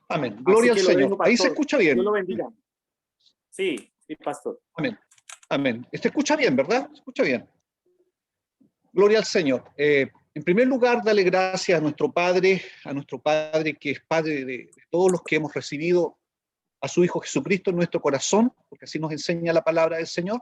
Amén. Así Gloria al que lo Señor. dejo, Ahí se pastor. escucha bien. Dios lo bendiga. Sí, sí, pastor. Amén. Amén. Se escucha bien, ¿verdad? Se escucha bien. Gloria al Señor. En primer lugar, dale gracias a nuestro Padre que es Padre de todos los que hemos recibido a su Hijo Jesucristo en nuestro corazón, porque así nos enseña la palabra del Señor,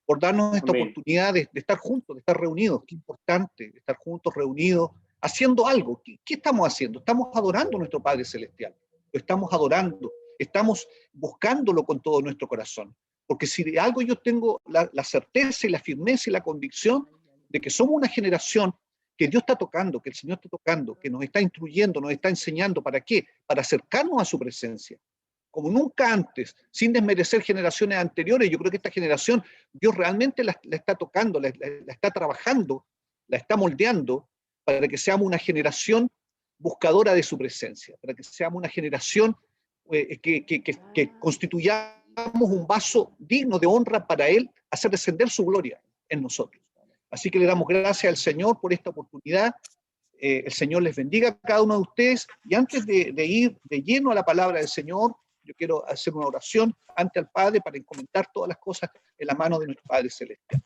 por darnos esta Amén. oportunidad de estar juntos, de estar reunidos. Qué importante estar juntos, reunidos, haciendo algo. ¿Qué estamos haciendo? Estamos adorando a nuestro Padre Celestial. Lo estamos adorando, estamos buscándolo con todo nuestro corazón. Porque si de algo yo tengo la certeza y la firmeza y la convicción de que somos una generación que Dios está tocando, que el Señor está tocando, que nos está instruyendo, nos está enseñando. ¿Para qué? Para acercarnos a su presencia. Como nunca antes, sin desmerecer generaciones anteriores. Yo creo que esta generación, Dios realmente la está tocando, la está trabajando, la está moldeando para que seamos una generación buscadora de su presencia, para que seamos una generación que constituyamos un vaso digno de honra para Él, hacer descender su gloria en nosotros. Así que le damos gracias al Señor por esta oportunidad. El Señor les bendiga a cada uno de ustedes. Y antes de ir de lleno a la palabra del Señor, yo quiero hacer una oración ante al Padre para encomendar todas las cosas en la mano de nuestro Padre Celestial.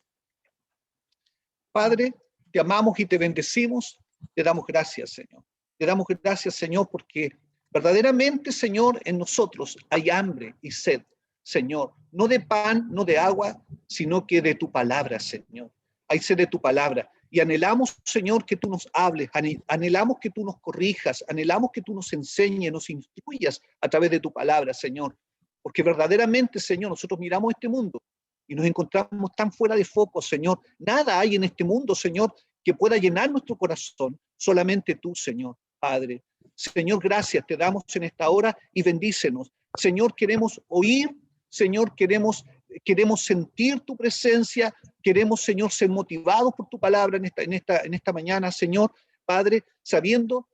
Padre, te amamos y te bendecimos. Te damos gracias, Señor. Te damos gracias, Señor, porque verdaderamente, Señor, en nosotros hay hambre y sed, Señor. No de pan, no de agua, sino que de tu palabra, Señor. Hay sed de tu palabra. Y anhelamos, Señor, que tú nos hables, anhelamos que tú nos corrijas, anhelamos que tú nos enseñes, nos instruyas a través de tu palabra, Señor. Porque verdaderamente, Señor, nosotros miramos este mundo y nos encontramos tan fuera de foco, Señor. Nada hay en este mundo, Señor, que pueda llenar nuestro corazón. Solamente tú, Señor, Padre. Señor, gracias te damos en esta hora y bendícenos. Señor, queremos oír, Señor, queremos sentir tu presencia, queremos, Señor, ser motivados por tu palabra en esta mañana, Señor, Padre, sabiendo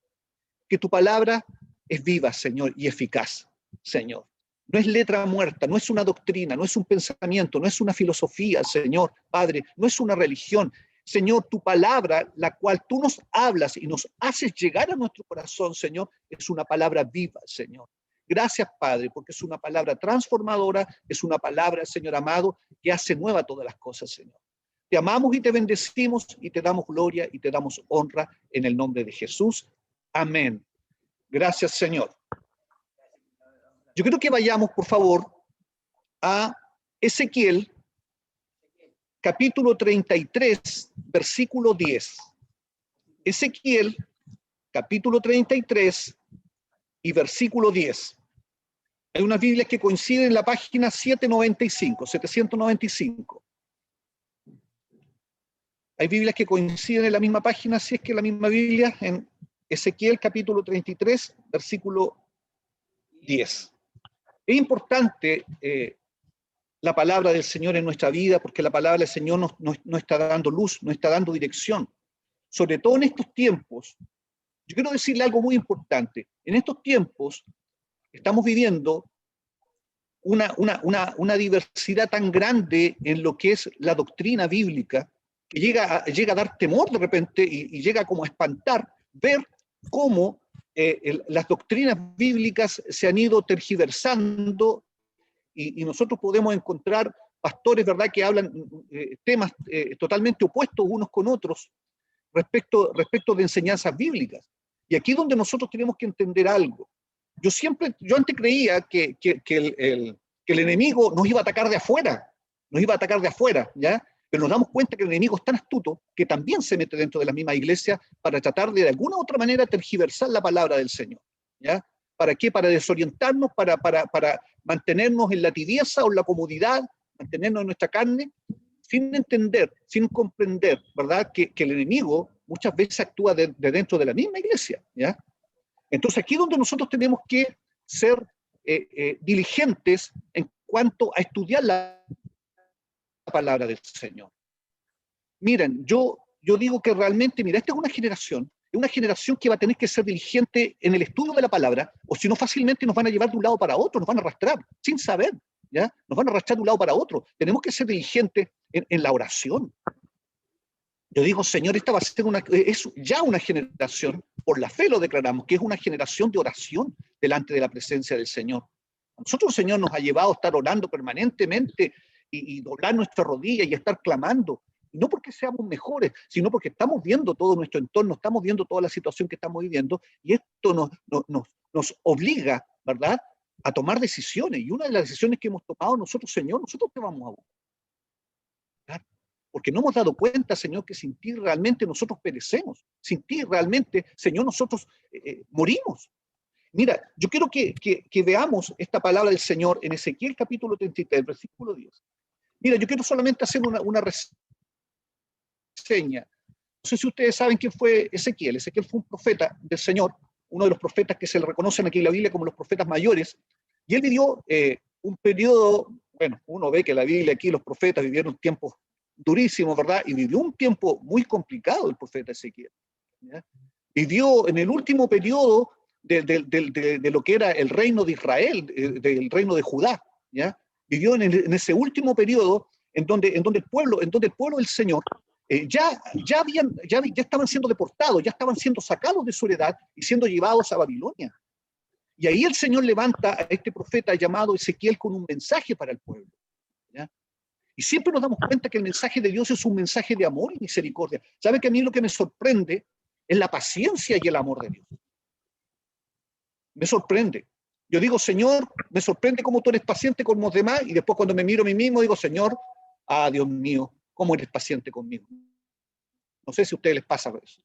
que tu palabra es viva, Señor, y eficaz, Señor. No es letra muerta, no es una doctrina, no es un pensamiento, no es una filosofía, Señor, Padre, no es una religión. Señor, tu palabra, la cual tú nos hablas y nos haces llegar a nuestro corazón, Señor, es una palabra viva, Señor. Gracias, Padre, porque es una palabra transformadora, es una palabra, Señor amado, que hace nueva todas las cosas, Señor. Te amamos y te bendecimos y te damos gloria y te damos honra en el nombre de Jesús. Amén. Gracias, Señor. Yo quiero que vayamos, por favor, a Ezequiel, capítulo 33, versículo 10. Ezequiel, capítulo 33 y versículo 10. Hay unas Biblias que coinciden en la página 795. Hay Biblias que coinciden en la misma página, si es que la misma Biblia, en Ezequiel capítulo 33, versículo 10. Es importante la palabra del Señor en nuestra vida, porque la palabra del Señor nos está dando luz, nos está dando dirección. Sobre todo en estos tiempos, yo quiero decirle algo muy importante. En estos tiempos estamos viviendo una diversidad tan grande en lo que es la doctrina bíblica, que llega a dar temor de repente y llega como a espantar ver cómo las doctrinas bíblicas se han ido tergiversando y nosotros podemos encontrar pastores, ¿verdad?, que hablan temas totalmente opuestos unos con otros respecto de enseñanzas bíblicas. Y aquí es donde nosotros tenemos que entender algo. Yo antes creía que el enemigo nos iba a atacar de afuera, ¿ya? Pero nos damos cuenta que el enemigo es tan astuto que también se mete dentro de la misma iglesia para tratar de alguna u otra manera tergiversar la palabra del Señor, ¿ya? ¿Para qué? Para desorientarnos, para mantenernos en la tibieza o en la comodidad, mantenernos en nuestra carne, sin entender, sin comprender, ¿verdad? Que el enemigo muchas veces actúa de dentro de la misma iglesia, ¿ya? Entonces aquí es donde nosotros tenemos que ser diligentes en cuanto a estudiar la palabra del Señor. Miren, yo digo que realmente, mira, esta es una generación que va a tener que ser diligente en el estudio de la palabra, o si no fácilmente nos van a llevar de un lado para otro, nos van a arrastrar, sin saber, ¿ya? Nos van a arrastrar de un lado para otro. Tenemos que ser diligentes en la oración. Yo digo, Señor, esta va a ser es ya una generación, por la fe lo declaramos, que es una generación de oración, delante de la presencia del Señor. A nosotros el Señor nos ha llevado a estar orando permanentemente y doblar nuestra rodilla y estar clamando. Y no porque seamos mejores, sino porque estamos viendo todo nuestro entorno, estamos viendo toda la situación que estamos viviendo, y esto nos obliga, ¿verdad?, a tomar decisiones. Y una de las decisiones que hemos tomado nosotros, Señor, nosotros te vamos a buscar. Porque no hemos dado cuenta, Señor, que sin ti realmente nosotros perecemos. Sin ti realmente, Señor, nosotros morimos. Mira, yo quiero que veamos esta palabra del Señor en Ezequiel capítulo 33, versículo 10. Mira, yo quiero solamente hacer una reseña. No sé si ustedes saben quién fue Ezequiel. Ezequiel fue un profeta del Señor, uno de los profetas que se le reconocen aquí en la Biblia como los profetas mayores, y él vivió un periodo, bueno, uno ve que en la Biblia aquí los profetas vivieron tiempos durísimos, ¿verdad? Y vivió un tiempo muy complicado el profeta Ezequiel, ¿ya? Vivió en el último periodo de lo que era el reino de Israel, del reino de Judá, ¿ya? Vivió en ese último periodo en donde el pueblo del Señor ya estaban siendo deportados, ya estaban siendo sacados de su heredad y siendo llevados a Babilonia. Y ahí el Señor levanta a este profeta llamado Ezequiel con un mensaje para el pueblo, ¿ya? Y siempre nos damos cuenta que el mensaje de Dios es un mensaje de amor y misericordia. ¿Sabe que a mí lo que me sorprende es la paciencia y el amor de Dios? Me sorprende. Yo digo, Señor, me sorprende cómo tú eres paciente con los demás, y después cuando me miro a mí mismo digo, Señor, Dios mío, cómo eres paciente conmigo. No sé si a ustedes les pasa eso.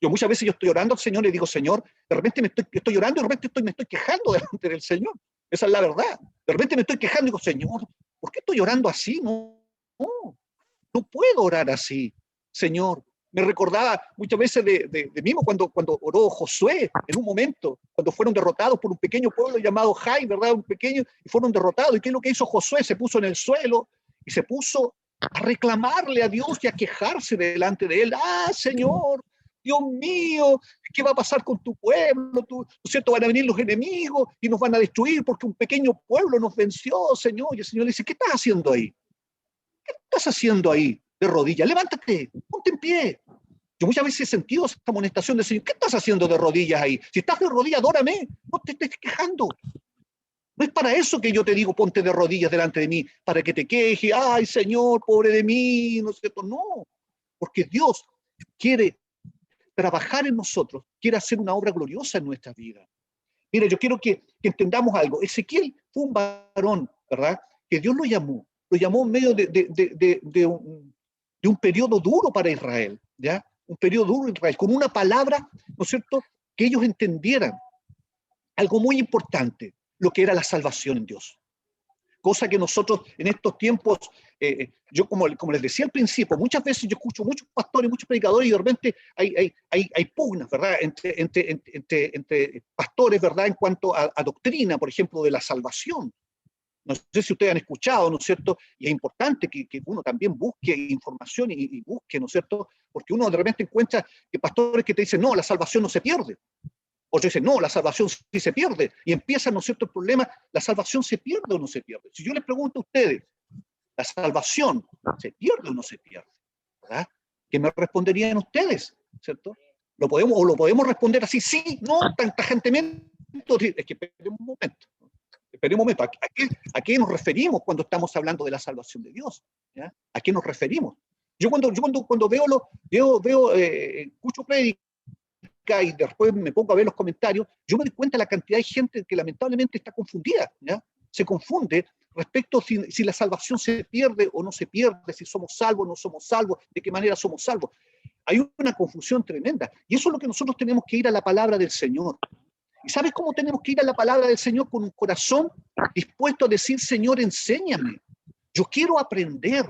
Yo muchas veces yo estoy orando al Señor y digo, Señor, de repente estoy orando y de repente me estoy quejando delante del Señor. Esa es la verdad. De repente me estoy quejando y digo, Señor, ¿por qué estoy orando así? No puedo orar así, Señor. Me recordaba muchas veces de mismo cuando oró Josué en un momento, cuando fueron derrotados por un pequeño pueblo llamado Jai, ¿verdad? Un pequeño, y fueron derrotados. ¿Y qué es lo que hizo Josué? Se puso en el suelo y se puso a reclamarle a Dios y a quejarse delante de él. Señor, Dios mío, ¿qué va a pasar con tu pueblo? ¿No es cierto? Van a venir los enemigos y nos van a destruir porque un pequeño pueblo nos venció, Señor. Y el Señor le dice, ¿qué estás haciendo ahí? ¿Qué estás haciendo ahí de rodillas? Levántate, ponte en pie. Yo muchas veces he sentido esta amonestación del Señor. ¿Qué estás haciendo de rodillas ahí? Si estás de rodillas, adórame. No te estés quejando. No es para eso que yo te digo, ponte de rodillas delante de mí, para que te queje. Ay, Señor, pobre de mí, ¿no es cierto? No, porque Dios quiere trabajar en nosotros, quiere hacer una obra gloriosa en nuestra vida. Mira, yo quiero que entendamos algo. Ezequiel fue un varón, ¿verdad? Que Dios lo llamó en medio de un periodo duro para Israel, ¿ya? Un periodo duro en Israel, con una palabra, ¿no es cierto?, que ellos entendieran algo muy importante, lo que era la salvación en Dios. Cosa que nosotros en estos tiempos, yo como les decía al principio, muchas veces yo escucho muchos pastores, muchos predicadores, y de repente hay pugnas, ¿verdad?, entre pastores, ¿verdad?, en cuanto a doctrina, por ejemplo, de la salvación. No sé si ustedes han escuchado, ¿no es cierto? Y es importante que uno también busque información y busque, ¿no es cierto? Porque uno de repente encuentra que pastores que te dicen, no, la salvación no se pierde. Otros dicen, no, la salvación sí se pierde. Y empieza, ¿no es cierto?, el problema, ¿la salvación se pierde o no se pierde? Si yo les pregunto a ustedes, ¿la salvación se pierde o no se pierde? ¿Verdad? ¿Qué me responderían ustedes? ¿Cierto? ¿Lo podemos responder así? Sí, no, tan tajantemente. Es que esperemos un momento. Esperemos un momento. ¿A qué nos referimos cuando estamos hablando de la salvación de Dios? ¿Ya? ¿A qué nos referimos? Yo cuando escucho prédicas y después me pongo a ver los comentarios, yo me doy cuenta de la cantidad de gente que lamentablemente está confundida, ¿ya? Se confunde respecto si la salvación se pierde o no se pierde, si somos salvos o no somos salvos, de qué manera somos salvos. Hay una confusión tremenda. Y eso es lo que nosotros tenemos que ir a la palabra del Señor. ¿Y sabes cómo tenemos que ir a la palabra del Señor? Con un corazón dispuesto a decir, Señor, enséñame. Yo quiero aprender.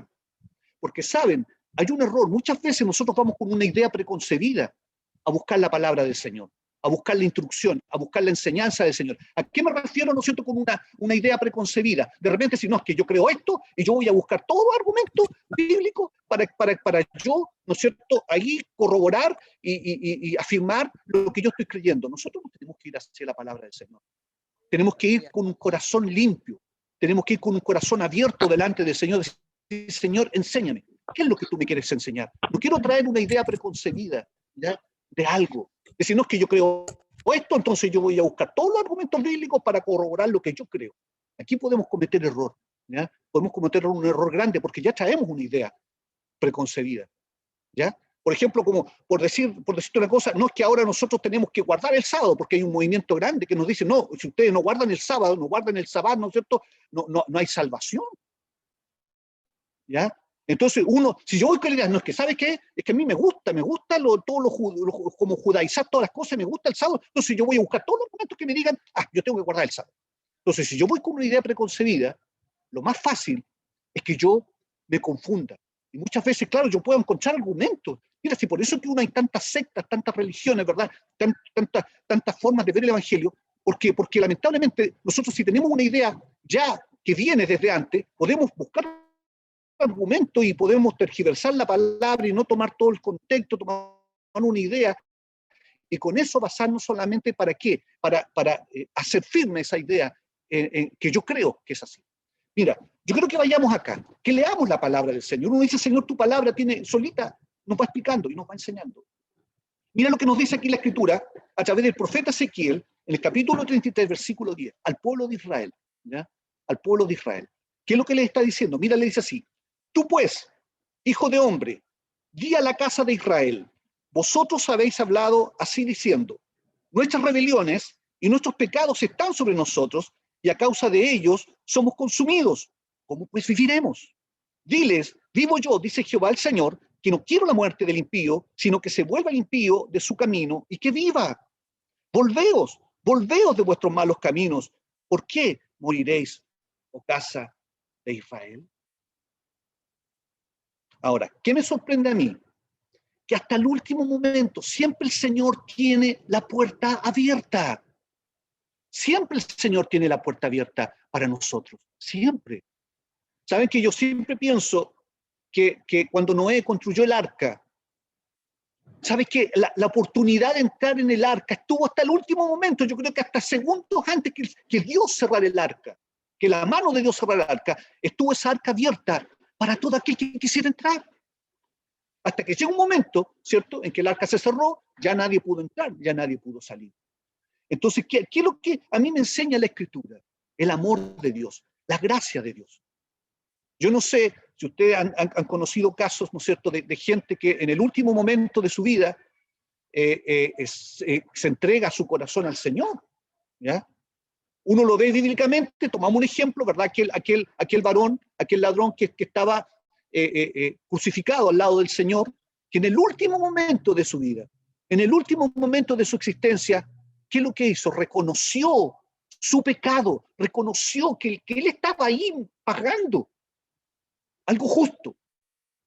Porque, ¿saben? Hay un error. Muchas veces nosotros vamos con una idea preconcebida a buscar la palabra del Señor, a buscar la instrucción, a buscar la enseñanza del Señor. ¿A qué me refiero, no es cierto, con una idea preconcebida? De repente, si no, es que yo creo esto y yo voy a buscar todo argumento bíblico para yo, ¿no es cierto?, ahí corroborar y afirmar lo que yo estoy creyendo. Nosotros no tenemos que ir hacia la palabra del Señor. Tenemos que ir con un corazón limpio. Tenemos que ir con un corazón abierto delante del Señor. Decir, Señor, enséñame. ¿Qué es lo que tú me quieres enseñar? No quiero traer una idea preconcebida, ¿ya?, de algo. Decir, no, es que yo creo esto, entonces yo voy a buscar todos los argumentos bíblicos para corroborar lo que yo creo. Aquí podemos cometer error, ¿ya? Podemos cometer un error grande porque ya traemos una idea preconcebida, ¿ya? Por ejemplo, como por decirte una cosa, no es que ahora nosotros tenemos que guardar el sábado, porque hay un movimiento grande que nos dice, no, si ustedes no guardan el sábado, no guardan el sabbat, ¿no es cierto? No hay salvación, ¿ya? Entonces si yo voy con la idea, no es que, ¿sabe qué? Es que a mí me gusta como judaizar todas las cosas, me gusta el sábado, entonces yo voy a buscar todos los momentos que me digan, yo tengo que guardar el sábado. Entonces, si yo voy con una idea preconcebida, lo más fácil es que yo me confunda. Y muchas veces, claro, yo puedo encontrar argumentos. Mira, si por eso que hay tantas sectas, tantas religiones, ¿verdad? Tantas formas de ver el Evangelio, porque lamentablemente nosotros si tenemos una idea ya que viene desde antes, podemos buscar argumentos y podemos tergiversar la palabra y no tomar todo el contexto, tomar una idea, y con eso basarnos solamente ¿para qué? Para hacer firme esa idea que yo creo que es así. Mira, yo creo que vayamos acá, que leamos la palabra del Señor. Uno dice, Señor, tu palabra tiene solita, nos va explicando y nos va enseñando. Mira lo que nos dice aquí la Escritura a través del profeta Ezequiel, en el capítulo 33, versículo 10, al pueblo de Israel, ¿ya? Al pueblo de Israel. ¿Qué es lo que le está diciendo? Mira, le dice así, tú pues, hijo de hombre, di a la casa de Israel, vosotros habéis hablado así diciendo, nuestras rebeliones y nuestros pecados están sobre nosotros, y a causa de ellos somos consumidos. ¿Cómo pues viviremos? Diles, vivo yo, dice Jehová el Señor, que no quiero la muerte del impío, sino que se vuelva el impío de su camino y que viva. Volveos de vuestros malos caminos. ¿Por qué moriréis, oh casa de Israel? Ahora, ¿qué me sorprende a mí? Que hasta el último momento siempre el Señor tiene la puerta abierta. Siempre el Señor tiene la puerta abierta para nosotros, siempre. Saben que yo siempre pienso que cuando Noé construyó el arca, ¿sabes qué? La oportunidad de entrar en el arca estuvo hasta el último momento, yo creo que hasta segundos antes que Dios cerrara el arca, que la mano de Dios cerrara el arca, estuvo esa arca abierta para todo aquel que quisiera entrar. Hasta que llega un momento, ¿cierto?, en que el arca se cerró, ya nadie pudo entrar, ya nadie pudo salir. Entonces, ¿qué es lo que a mí me enseña la Escritura? El amor de Dios, la gracia de Dios. Yo no sé si ustedes han conocido casos, ¿no es cierto?, de gente que en el último momento de su vida se entrega su corazón al Señor, ¿ya? Uno lo ve bíblicamente, tomamos un ejemplo, ¿verdad? Aquel varón, aquel ladrón que estaba crucificado al lado del Señor, que en el último momento de su vida, en el último momento de su existencia, ¿qué es lo que hizo? Reconoció su pecado, reconoció que él estaba ahí pagando algo justo,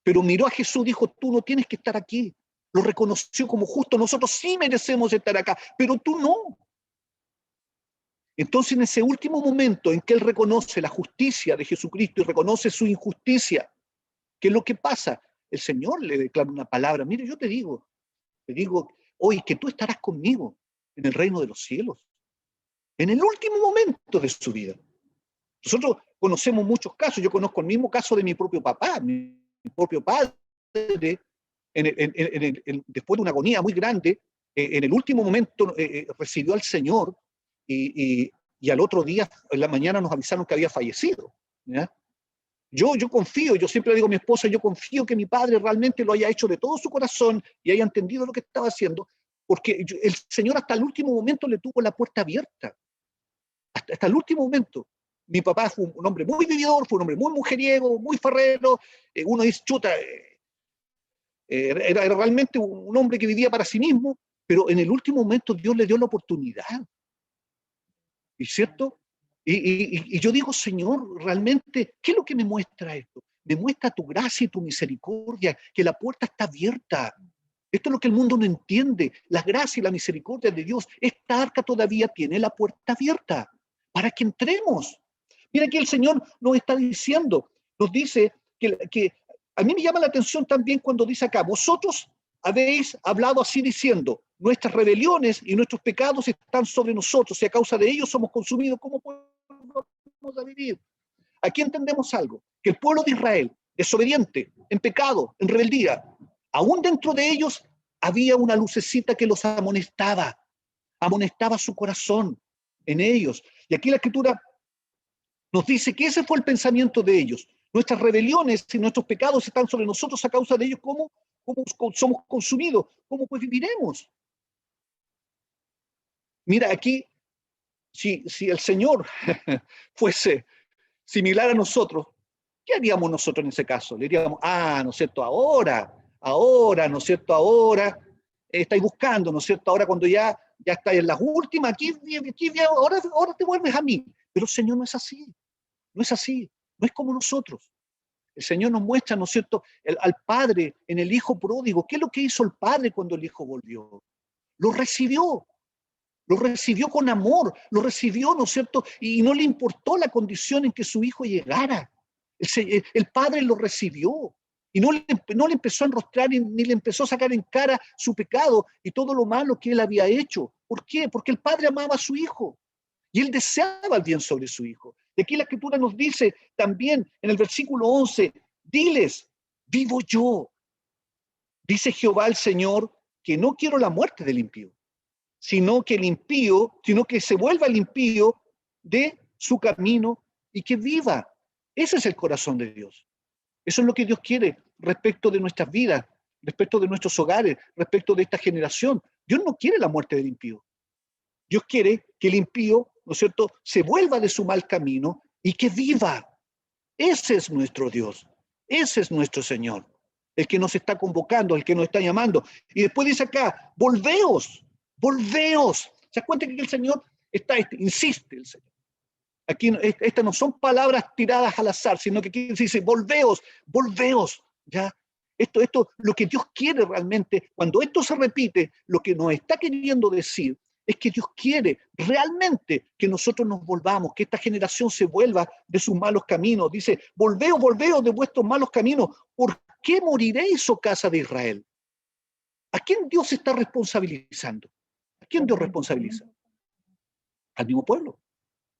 pero miró a Jesús y dijo, tú no tienes que estar aquí. Lo reconoció como justo, nosotros sí merecemos estar acá, pero tú no. Entonces, en ese último momento en que él reconoce la justicia de Jesucristo y reconoce su injusticia, ¿qué es lo que pasa? El Señor le declara una palabra, mire, yo te digo, hoy que tú estarás conmigo en el reino de los cielos, en el último momento de su vida. Nosotros conocemos muchos casos, yo conozco el mismo caso de mi propio papá, mi propio padre, después de una agonía muy grande, en el último momento recibió al Señor y al otro día, en la mañana nos avisaron que había fallecido, ¿ya? Yo confío, yo siempre le digo a mi esposa, yo confío que mi padre realmente lo haya hecho de todo su corazón y haya entendido lo que estaba haciendo, porque el Señor hasta el último momento le tuvo la puerta abierta, hasta el último momento. Mi papá fue un hombre muy vividor, fue un hombre muy mujeriego, muy farrero, uno dice, chuta, era realmente un hombre que vivía para sí mismo, pero en el último momento Dios le dio la oportunidad. ¿Y cierto? Y yo digo, Señor, realmente, ¿qué es lo que me muestra esto? Me muestra tu gracia y tu misericordia, que la puerta está abierta. Esto es lo que el mundo no entiende. La gracia y la misericordia de Dios. Esta arca todavía tiene la puerta abierta para que entremos. Mira que el Señor nos está diciendo, nos dice que a mí me llama la atención también cuando dice acá, vosotros habéis hablado así diciendo, nuestras rebeliones y nuestros pecados están sobre nosotros y a causa de ellos somos consumidos. ¿Cómo podemos vivir? Aquí entendemos algo, que el pueblo de Israel, desobediente, en pecado, en rebeldía, aún dentro de ellos había una lucecita que los amonestaba. amonestaba su corazón en ellos. Y aquí la Escritura nos dice que ese fue el pensamiento de ellos. Nuestras rebeliones y nuestros pecados están sobre nosotros a causa de ellos. ¿Cómo somos consumidos? ¿Cómo pues viviremos? Mira, aquí, si el Señor fuese similar a nosotros, ¿qué haríamos nosotros en ese caso? Le diríamos, ¿no es cierto? Ahora, ¿no es cierto? Ahora estáis buscando, ¿no es cierto? Ahora cuando ya estáis en las últimas, aquí ahora te vuelves a mí. Pero el Señor no es así, no es así, no es como nosotros. El Señor nos muestra, ¿no es cierto?, al Padre en el Hijo pródigo. ¿Qué es lo que hizo el Padre cuando el Hijo volvió? Lo recibió con amor, lo recibió, ¿no es cierto? Y no le importó la condición en que su hijo llegara. El Padre lo recibió y no le empezó a enrostrar ni le empezó a sacar en cara su pecado y todo lo malo que él había hecho. ¿Por qué? Porque el Padre amaba a su hijo y él deseaba el bien sobre su hijo. Y aquí la Escritura nos dice también en el versículo 11, diles, vivo yo. Dice Jehová el Señor, que no quiero la muerte del impío, sino que se vuelva el impío de su camino y que viva. Ese es el corazón de Dios. Eso es lo que Dios quiere respecto de nuestras vidas, respecto de nuestros hogares, respecto de esta generación. Dios no quiere la muerte del impío. Dios quiere que el impío, ¿no es cierto?, se vuelva de su mal camino y que viva. Ese es nuestro Dios. Ese es nuestro Señor. El que nos está convocando, el que nos está llamando. Y después dice acá, volveos. ¿Se da cuenta que el Señor insiste el Señor? Aquí estas no son palabras tiradas al azar, sino que aquí dice, volveos, ¿ya? Esto, lo que Dios quiere realmente, cuando esto se repite, lo que nos está queriendo decir es que Dios quiere realmente que nosotros nos volvamos, que esta generación se vuelva de sus malos caminos. Dice, volveos de vuestros malos caminos. ¿Por qué moriréis, oh casa de Israel? ¿A quién Dios está responsabilizando? ¿A quién Dios responsabiliza? Al mismo pueblo.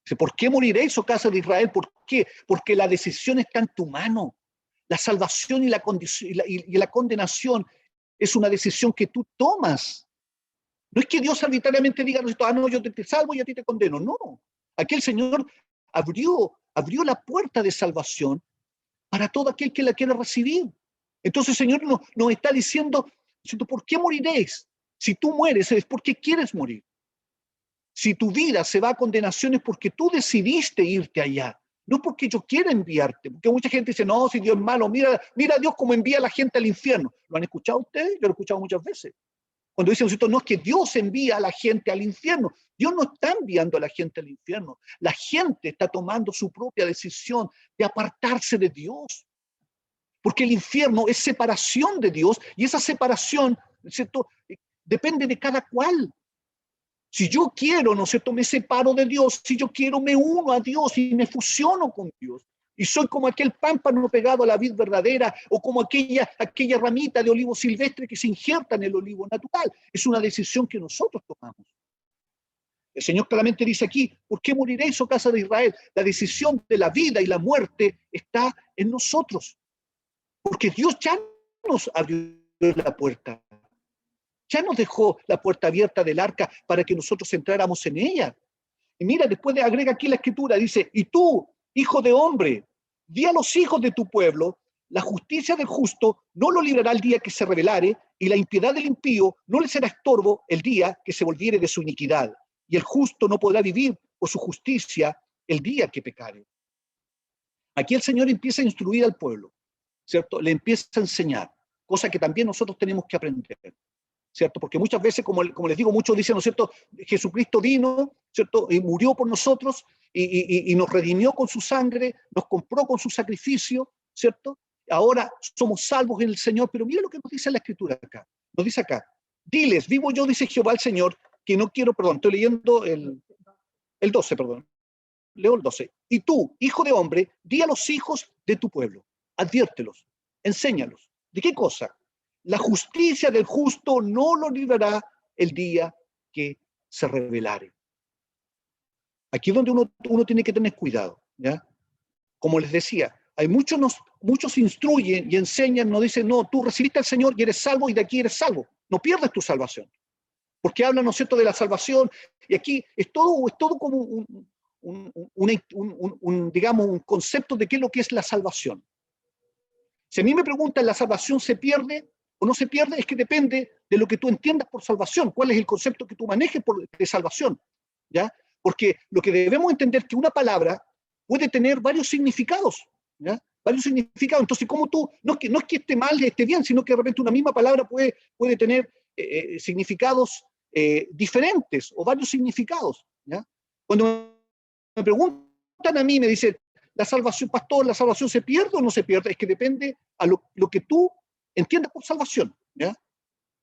Dice, ¿por qué moriréis, oh casa de Israel? ¿Por qué? Porque la decisión está en tu mano. La salvación y la condenación es una decisión que tú tomas. No es que Dios arbitrariamente diga, no, yo te salvo y a ti te condeno. No. Aquí el Señor abrió la puerta de salvación para todo aquel que la quiera recibir. Entonces el Señor nos está diciendo, ¿por qué moriréis? Si tú mueres es porque quieres morir. Si tu vida se va a condenación es porque tú decidiste irte allá, no porque yo quiera enviarte. Porque mucha gente dice, no, si Dios es malo, mira a Dios cómo envía a la gente al infierno. ¿Lo han escuchado ustedes? Yo lo he escuchado muchas veces. Cuando dicen, no es que Dios envía a la gente al infierno. Dios no está enviando a la gente al infierno. La gente está tomando su propia decisión de apartarse de Dios. Porque el infierno es separación de Dios y esa separación, ¿cierto?, depende de cada cual. Si yo quiero, ¿no es cierto?, me separo de Dios. Si yo quiero, me uno a Dios y me fusiono con Dios. Y soy como aquel pámpano pegado a la vid verdadera o como aquella ramita de olivo silvestre que se injerta en el olivo natural. Es una decisión que nosotros tomamos. El Señor claramente dice aquí, ¿por qué moriréis, oh casa de Israel? La decisión de la vida y la muerte está en nosotros. Porque Dios ya nos abrió la puerta. Ya nos dejó la puerta abierta del arca para que nosotros entráramos en ella. Y mira, después agrega aquí la escritura, dice, y tú, hijo de hombre, di a los hijos de tu pueblo, la justicia del justo no lo librará el día que se rebelare, y la impiedad del impío no le será estorbo el día que se volviere de su iniquidad. Y el justo no podrá vivir por su justicia el día que pecare. Aquí el Señor empieza a instruir al pueblo, ¿cierto? Le empieza a enseñar, cosa que también nosotros tenemos que aprender, ¿cierto? Porque muchas veces, como les digo, muchos dicen, ¿no es cierto?, Jesucristo vino, ¿cierto?, y murió por nosotros y nos redimió con su sangre, nos compró con su sacrificio, ¿cierto? Ahora somos salvos en el Señor, pero mira lo que nos dice la Escritura acá. Nos dice acá, diles, vivo yo, dice Jehová el Señor, que no quiero, perdón, estoy leyendo el 12, perdón. Leo el 12. Y tú, hijo de hombre, di a los hijos de tu pueblo, adviértelos, enséñalos. ¿De qué cosa? La justicia del justo no lo librará el día que se rebelare. Aquí es donde uno tiene que tener cuidado, ¿ya? Como les decía, hay muchos instruyen y enseñan, nos dicen, no, tú recibiste al Señor y eres salvo y de aquí eres salvo. No pierdes tu salvación. porque habla, ¿no es cierto?, de la salvación, y aquí es todo como digamos, un concepto de qué es lo que es la salvación. Si a mí me preguntan, ¿la salvación se pierde o no se pierde? Es que depende de lo que tú entiendas por salvación, cuál es el concepto que tú manejes de salvación, ¿ya? Porque lo que debemos entender es que una palabra puede tener varios significados, ¿ya? Varios significados. Entonces, ¿cómo tú? No es que esté mal, esté bien, sino que de repente una misma palabra puede tener significados diferentes o varios significados, ¿ya? Cuando me preguntan a mí, me dicen, la salvación, pastor, ¿la salvación se pierde o no se pierde? Es que depende a lo que tú entiendas por salvación, ¿ya?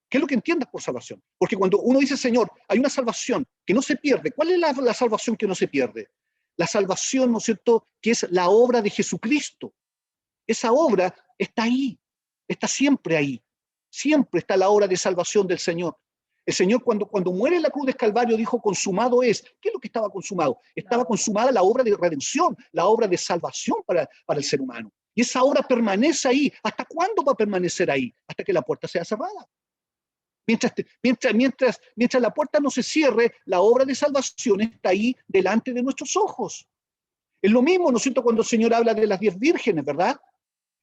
¿Qué es lo que entiendas por salvación? Porque cuando uno dice, Señor, hay una salvación que no se pierde, ¿cuál es la salvación que no se pierde? La salvación, ¿no es cierto?, que es la obra de Jesucristo. Esa obra está ahí, está siempre ahí. Siempre está la obra de salvación del Señor. El Señor cuando muere en la cruz del Calvario dijo, consumado es. ¿Qué es lo que estaba consumado? Estaba consumada la obra de redención, la obra de salvación para el ser humano. Y esa obra permanece ahí. ¿Hasta cuándo va a permanecer ahí? Hasta que la puerta sea cerrada. Mientras la puerta no se cierre, la obra de salvación está ahí delante de nuestros ojos. Es lo mismo, ¿no es cierto?, cuando el Señor habla de las 10 vírgenes, ¿verdad?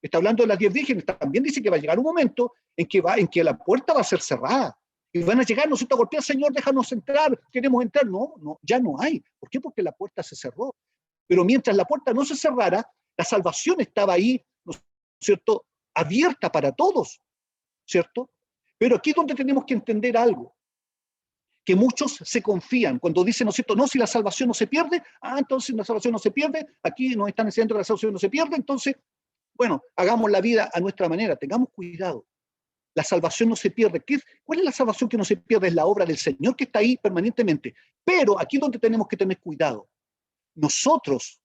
Está hablando de las 10 vírgenes. También dice que va a llegar un momento en que la puerta va a ser cerrada. Y van a llegar, ¿no es cierto?, a golpear, Señor, déjanos entrar, queremos entrar. No, ya no hay. ¿Por qué? Porque la puerta se cerró. Pero mientras la puerta no se cerrara, la salvación estaba ahí, ¿no es cierto?, abierta para todos, ¿cierto? Pero aquí es donde tenemos que entender algo, que muchos se confían cuando dicen, ¿no es cierto?, no, si la salvación no se pierde, entonces la salvación no se pierde, aquí nos están enseñando que la salvación no se pierde, entonces, bueno, hagamos la vida a nuestra manera, tengamos cuidado. La salvación no se pierde. ¿Cuál es la salvación que no se pierde? Es la obra del Señor que está ahí permanentemente. Pero aquí es donde tenemos que tener cuidado. Nosotros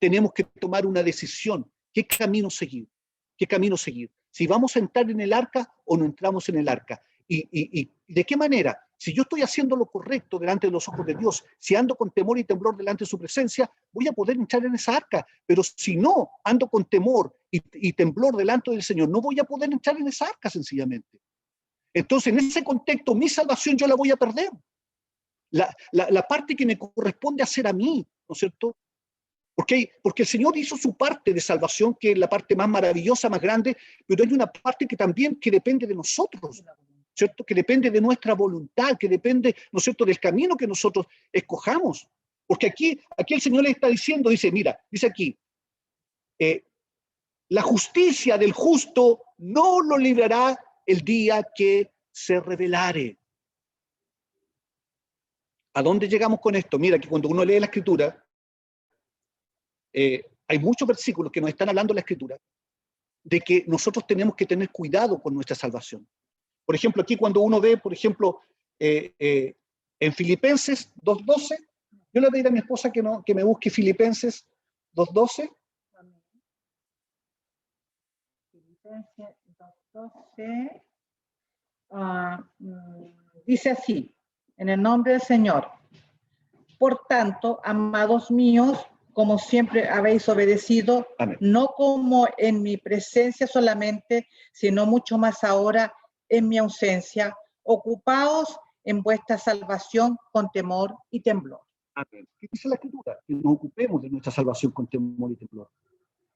tenemos que tomar una decisión. ¿Qué camino seguir? ¿Qué camino seguir? Si vamos a entrar en el arca o no entramos en el arca. ¿Y de qué manera? Si yo estoy haciendo lo correcto delante de los ojos de Dios, si ando con temor y temblor delante de su presencia, voy a poder entrar en esa arca. Pero si no ando con temor y temblor delante del Señor, no voy a poder entrar en esa arca sencillamente. Entonces, en ese contexto, mi salvación yo la voy a perder. La parte que me corresponde hacer a mí, ¿no es cierto? Porque el Señor hizo su parte de salvación, que es la parte más maravillosa, más grande, pero hay una parte que también que depende de nosotros, ¿cierto? Que depende de nuestra voluntad, que depende, ¿no es cierto?, del camino que nosotros escojamos. Porque aquí el Señor le está diciendo, dice aquí, la justicia del justo no lo librará el día que se revelare. ¿A dónde llegamos con esto? Mira, que cuando uno lee la Escritura, hay muchos versículos que nos están hablando de la Escritura, de que nosotros tenemos que tener cuidado con nuestra salvación. Por ejemplo, aquí cuando uno ve, por ejemplo, en Filipenses 2:12, yo le voy a pedir a mi esposa que me busque Filipenses 2:12. Filipenses 2:12, dice así, en el nombre del Señor. Por tanto, amados míos, como siempre habéis obedecido, Amén. No como en mi presencia solamente, sino mucho más ahora en mi ausencia, ocupaos en vuestra salvación con temor y temblor. Amén. ¿Qué dice la Escritura? Que nos ocupemos de nuestra salvación con temor y temblor.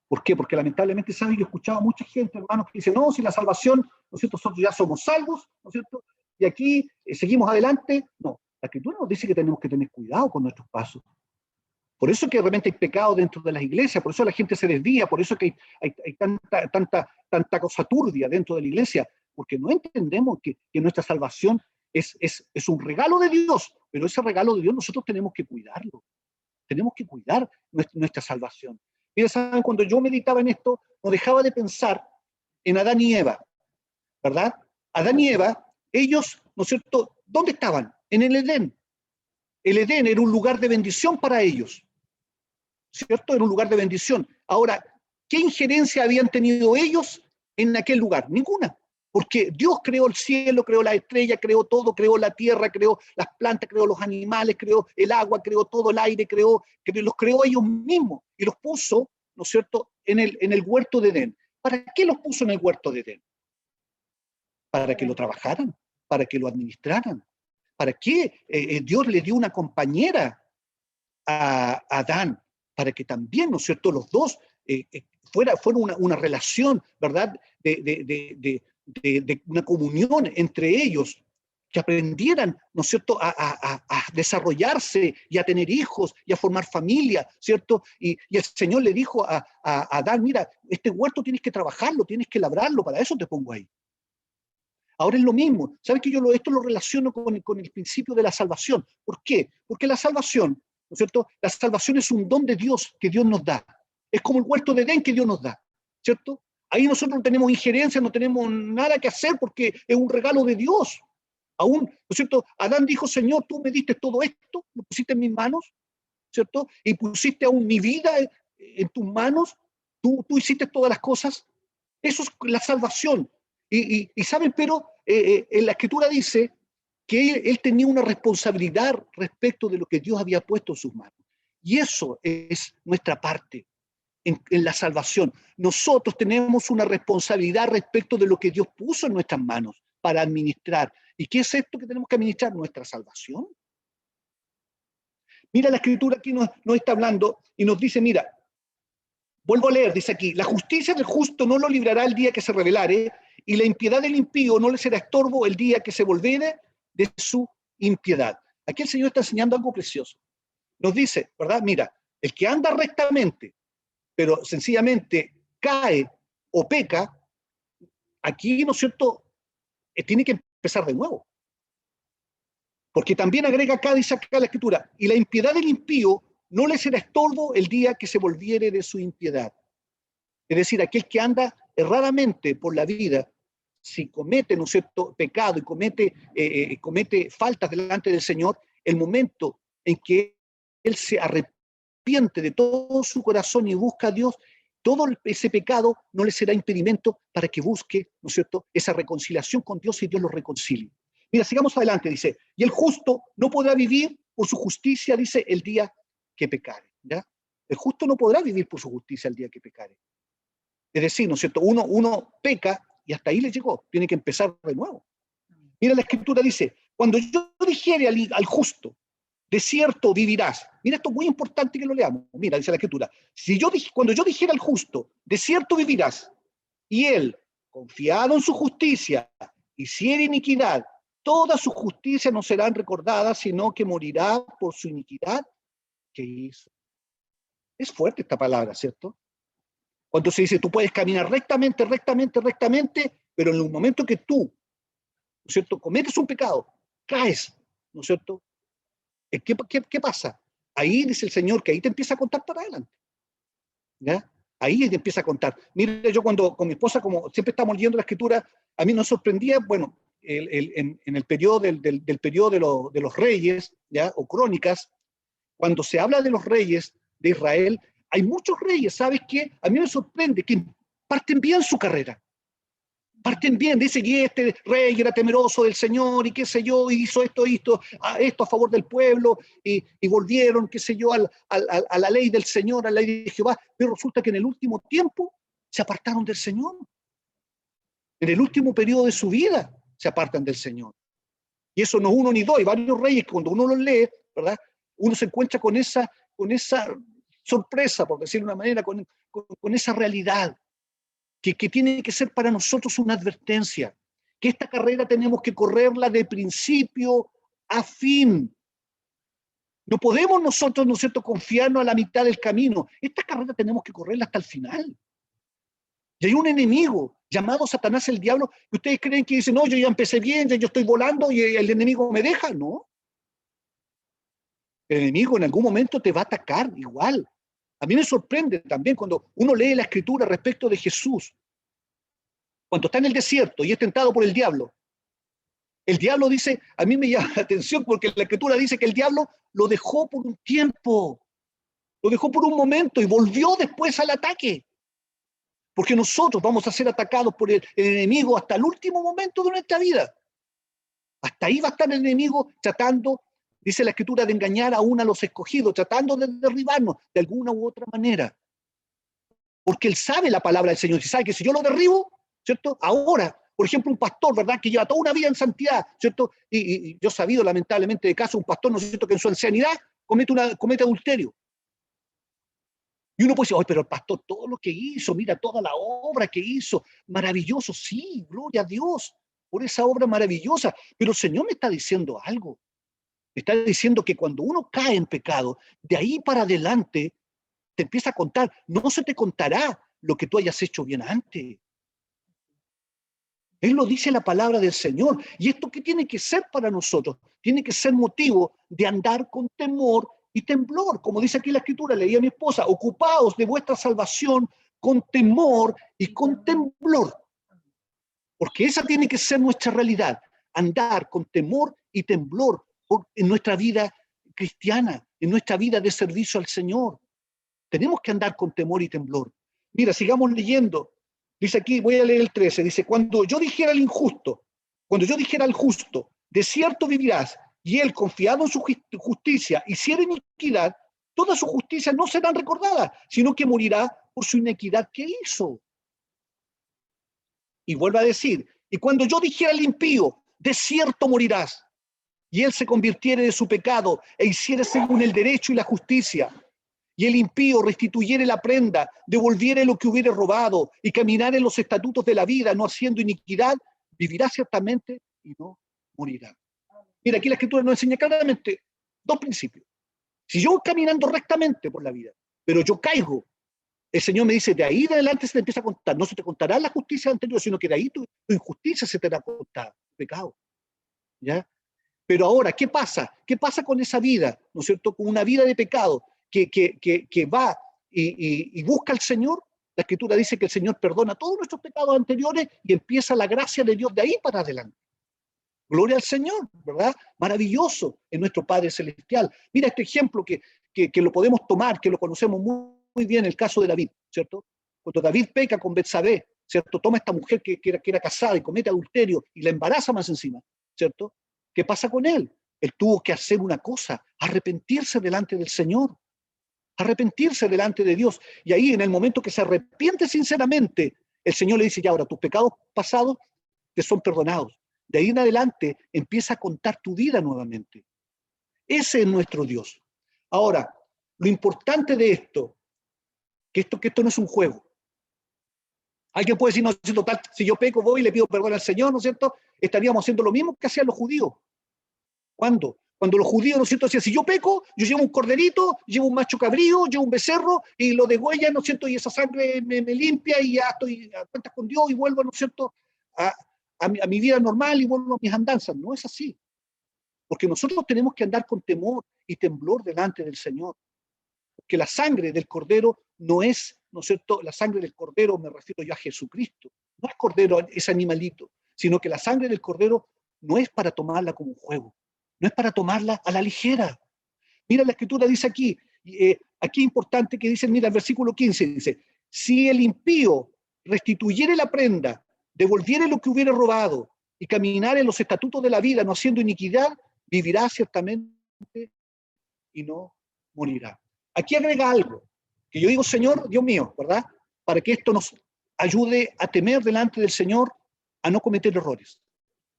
¿Por qué? Porque lamentablemente, ¿sabes? Yo he escuchado a mucha gente, hermanos, que dicen, no, si la salvación, ¿no es cierto?, nosotros ya somos salvos, ¿no es cierto?, y aquí seguimos adelante. No, la Escritura nos dice que tenemos que tener cuidado con nuestros pasos. Por eso que de repente hay pecado dentro de las iglesias, por eso la gente se desvía, por eso que hay tanta cosa turbia dentro de la iglesia, porque no entendemos que nuestra salvación es un regalo de Dios, pero ese regalo de Dios nosotros tenemos que cuidarlo. Tenemos que cuidar nuestra salvación. Mira, ¿saben? Cuando yo meditaba en esto, no dejaba de pensar en Adán y Eva, ¿verdad? Adán y Eva, ellos, ¿no es cierto?, ¿dónde estaban? En el Edén. El Edén era un lugar de bendición para ellos, ¿cierto? Era un lugar de bendición. Ahora, ¿qué injerencia habían tenido ellos en aquel lugar? Ninguna. Porque Dios creó el cielo, creó la estrella, creó todo, creó la tierra, creó las plantas, creó los animales, creó el agua, creó todo el aire, los creó ellos mismos y los puso, ¿no es cierto?, en el huerto de Edén. ¿Para qué los puso en el huerto de Edén? Para que lo trabajaran, para que lo administraran. ¿Para qué Dios le dio una compañera a Adán? Para que también, ¿no es cierto?, los dos fuera una relación, ¿verdad?, de una comunión entre ellos, que aprendieran, ¿no es cierto?, a desarrollarse y a tener hijos y a formar familia, ¿cierto? Y el Señor le dijo a Adán, mira, este huerto tienes que trabajarlo, tienes que labrarlo, para eso te pongo ahí. Ahora es lo mismo. ¿Sabes que esto lo relaciono con el principio de la salvación? ¿Por qué? Porque la salvación, ¿no es cierto? La salvación es un don de Dios que Dios nos da. Es como el huerto de Edén que Dios nos da, ¿cierto? Ahí nosotros no tenemos injerencia, no tenemos nada que hacer porque es un regalo de Dios. Aún, ¿no es cierto? Adán dijo, Señor, tú me diste todo esto, lo pusiste en mis manos, ¿cierto? Y pusiste aún mi vida en tus manos, tú hiciste todas las cosas. Eso es la salvación. Y saben, pero en la Escritura dice que él tenía una responsabilidad respecto de lo que Dios había puesto en sus manos. Y eso es nuestra parte en la salvación. Nosotros tenemos una responsabilidad respecto de lo que Dios puso en nuestras manos para administrar. ¿Y qué es esto que tenemos que administrar? Nuestra salvación. Mira, la Escritura aquí nos está hablando y nos dice, mira, vuelvo a leer, dice aquí, la justicia del justo no lo librará el día que se rebelare, y la impiedad del impío no le será estorbo el día que se volviere de su impiedad. Aquí el Señor está enseñando algo precioso. Nos dice, ¿verdad? Mira, el que anda rectamente, pero sencillamente cae o peca, aquí, ¿no es cierto?, tiene que empezar de nuevo. Porque también agrega acá, dice acá la Escritura, y la impiedad del impío no le será estorbo el día que se volviere de su impiedad. Es decir, aquel que anda erradamente por la vida, si comete, ¿no es cierto?, pecado y comete faltas delante del Señor, el momento en que él se arrepiente de todo su corazón y busca a Dios, todo ese pecado no le será impedimento para que busque, ¿no es cierto?, esa reconciliación con Dios y Dios lo reconcilie. Mira, sigamos adelante, dice, y el justo no podrá vivir por su justicia, dice, el día que pecare, ¿ya? El justo no podrá vivir por su justicia el día que pecare. Es decir, ¿no es cierto?, uno peca y hasta ahí le llegó, tiene que empezar de nuevo. Mira, la Escritura dice, cuando yo dijere al justo, de cierto vivirás. Mira, esto es muy importante que lo leamos. Mira, dice la Escritura, cuando yo dijera al justo, de cierto vivirás, y él, confiado en su justicia, hiciera iniquidad, todas sus justicias no serán recordadas, sino que morirá por su iniquidad que hizo. Es fuerte esta palabra, ¿cierto? Cuando se dice, tú puedes caminar rectamente, pero en el momento que tú, ¿no es cierto?, cometes un pecado, caes, ¿no es cierto? ¿Qué pasa? Ahí dice el Señor que ahí te empieza a contar para adelante. ¿Ya? Ahí te empieza a contar. Mire, yo cuando con mi esposa, como siempre estamos leyendo la Escritura, a mí nos sorprendía, bueno, en el periodo del periodo de los reyes, ¿ya?, o crónicas, cuando se habla de los reyes de Israel, hay muchos reyes, ¿sabes qué? A mí me sorprende que parten bien su carrera. Parten bien, dice que este rey era temeroso del Señor y qué sé yo, y hizo esto a favor del pueblo, y volvieron, qué sé yo, a la ley del Señor, a la ley de Jehová, pero resulta que en el último tiempo se apartaron del Señor. En el último periodo de su vida se apartan del Señor. Y eso no es uno ni dos, hay varios reyes que cuando uno los lee, ¿verdad?, uno se encuentra con esa sorpresa, por decirlo de una manera, con esa realidad, que tiene que ser para nosotros una advertencia, que esta carrera tenemos que correrla de principio a fin. No podemos nosotros, ¿no es cierto?, confiarnos a la mitad del camino. Esta carrera tenemos que correrla hasta el final. Y hay un enemigo llamado Satanás, el diablo, que ustedes creen que dice, no, yo ya empecé bien, ya yo estoy volando y el enemigo me deja. No. El enemigo en algún momento te va a atacar igual. A mí me sorprende también cuando uno lee la Escritura respecto de Jesús, cuando está en el desierto y es tentado por el diablo. El diablo dice, a mí me llama la atención porque la Escritura dice que el diablo lo dejó por un tiempo, lo dejó por un momento y volvió después al ataque. Porque nosotros vamos a ser atacados por el enemigo hasta el último momento de nuestra vida. Hasta ahí va a estar el enemigo tratando, dice la Escritura, de engañar aún a los escogidos, tratando de derribarnos de alguna u otra manera. Porque él sabe la palabra del Señor y sabe que si yo lo derribo, ¿cierto?, ahora Por ejemplo, un pastor, ¿verdad?, que lleva toda una vida en santidad, ¿cierto? Y yo he sabido, lamentablemente, de casos de un pastor, ¿no es cierto?, que en su ancianidad comete adulterio. Y uno puede decir, oye, pero el pastor, todo lo que hizo, mira toda la obra que hizo, maravilloso, sí, gloria a Dios por esa obra maravillosa. Pero el Señor me está diciendo algo. Me está diciendo que cuando uno cae en pecado, de ahí para adelante te empieza a contar. No se te contará lo que tú hayas hecho bien antes. Él lo dice la palabra del Señor. ¿Y esto qué tiene que ser para nosotros? Tiene que ser motivo de andar con temor y temblor. Como dice aquí la Escritura, leía a mi esposa, ocupaos de vuestra salvación con temor y con temblor. Porque esa tiene que ser nuestra realidad. Andar con temor y temblor en nuestra vida cristiana, en nuestra vida de servicio al Señor. Tenemos que andar con temor y temblor. Mira, sigamos leyendo. Dice aquí, voy a leer el 13, dice, cuando yo dijera al injusto, cuando yo dijera al justo, de cierto vivirás, y él, confiado en su justicia, hiciera iniquidad, toda su justicia no será recordada, sino que morirá por su inequidad que hizo. Y vuelve a decir, y cuando yo dijera al impío, de cierto morirás, y él se convirtiere de su pecado, e hiciere según el derecho y la justicia, y el impío restituyere la prenda, devolviere lo que hubiere robado, y caminare en los estatutos de la vida, no haciendo iniquidad, vivirá ciertamente y no morirá. Mira, aquí la Escritura nos enseña claramente dos principios. Si yo voy caminando rectamente por la vida, pero yo caigo, el Señor me dice, de ahí de adelante se te empieza a contar. No se te contará la justicia anterior, sino que de ahí tu injusticia se te hará contar, pecado. ¿Ya? Pero ahora, ¿qué pasa? ¿Qué pasa con esa vida? ¿No es cierto? Con una vida de pecado que va y busca al Señor. La Escritura dice que el Señor perdona todos nuestros pecados anteriores y empieza la gracia de Dios de ahí para adelante. Gloria al Señor, ¿verdad? Maravilloso en nuestro Padre Celestial. Mira este ejemplo que lo podemos tomar, que lo conocemos muy bien, el caso de David, ¿cierto? Cuando David peca con Betsabé, ¿cierto? Toma a esta mujer que era casada y comete adulterio y la embaraza más encima, ¿cierto? ¿Qué pasa con él? Él tuvo que hacer una cosa, arrepentirse delante del Señor, arrepentirse delante de Dios. Y ahí, en el momento que se arrepiente sinceramente, el Señor le dice, ya ahora, tus pecados pasados te son perdonados. De ahí en adelante empieza a contar tu vida nuevamente. Ese es nuestro Dios. Ahora, lo importante de esto, que esto no es un juego. Alguien puede decir, no, total, si yo peco, voy y le pido perdón al Señor, ¿no es cierto? Estaríamos haciendo lo mismo que hacían los judíos. ¿Cuándo? Cuando los judíos, ¿no es cierto?, decían, si yo peco, yo llevo un corderito, llevo un macho cabrío, llevo un becerro, y lo degüellan, ¿no es cierto?, y esa sangre me limpia, y ya estoy a cuentas con Dios, y vuelvo, ¿no es cierto?, a mi vida normal, y vuelvo a mis andanzas. No es así. Porque nosotros tenemos que andar con temor y temblor delante del Señor. Porque la sangre del cordero no es, ¿no es cierto?, la sangre del cordero, me refiero yo a Jesucristo. No es cordero, es animalito, sino que la sangre del cordero no es para tomarla como un juego. No es para tomarla a la ligera. Mira, la Escritura dice aquí, aquí es importante que dice, mira, el versículo 15 dice, si el impío restituyere la prenda, devolviere lo que hubiere robado y caminare en los estatutos de la vida, no haciendo iniquidad, vivirá ciertamente y no morirá. Aquí agrega algo, que yo digo, Señor, Dios mío, ¿verdad? Para que esto nos ayude a temer delante del Señor, a no cometer errores.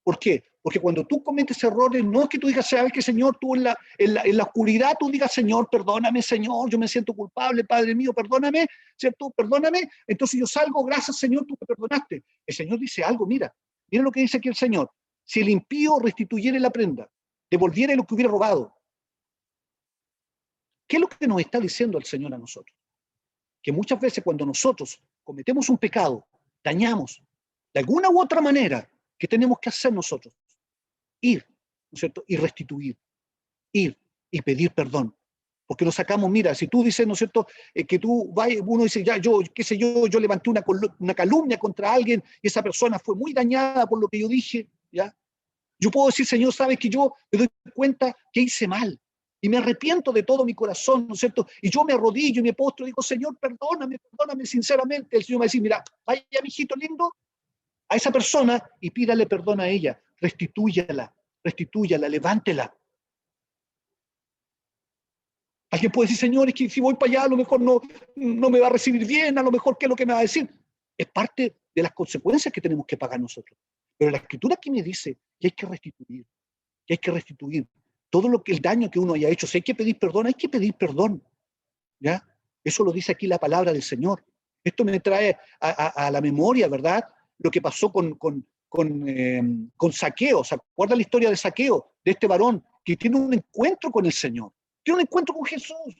¿Por qué? Porque cuando tú cometes errores, no es que tú digas, ¿sabes qué, Señor? Tú en la oscuridad tú digas, Señor, perdóname, Señor, yo me siento culpable, Padre mío, perdóname, ¿cierto? Perdóname. Entonces yo salgo, gracias, Señor, tú me perdonaste. El Señor dice algo, mira lo que dice aquí el Señor. Si el impío restituyere la prenda, devolviere lo que hubiera robado. ¿Qué es lo que nos está diciendo el Señor a nosotros? Que muchas veces cuando nosotros cometemos un pecado, dañamos de alguna u otra manera. ¿Qué tenemos que hacer nosotros? Ir, ¿no es cierto? Y restituir, ir y pedir perdón. Porque nos sacamos, mira, si tú dices, ¿no es cierto?, que tú vayas, uno dice, ya, yo, qué sé yo levanté una calumnia contra alguien y esa persona fue muy dañada por lo que yo dije, ¿ya? Yo puedo decir, Señor, sabes que yo me doy cuenta que hice mal y me arrepiento de todo mi corazón, ¿no es cierto? Y yo me arrodillo y me postro y digo, Señor, perdóname sinceramente. El Señor me va a decir, mira, vaya, mijito lindo, a esa persona y pídale perdón a ella, restitúyala, levántela. Alguien puede decir, Señor, es que si voy para allá a lo mejor no me va a recibir bien, a lo mejor ¿qué es lo que me va a decir? Es parte de las consecuencias que tenemos que pagar nosotros. Pero la Escritura aquí me dice que hay que restituir, todo lo que el daño que uno haya hecho. Si hay que pedir perdón, hay que pedir perdón. ¿Ya? Eso lo dice aquí la palabra del Señor. Esto me trae a la memoria, ¿verdad? Lo que pasó con Zaqueo. ¿Se acuerda la historia de Zaqueo? De este varón que tiene un encuentro con el Señor. Tiene un encuentro con Jesús.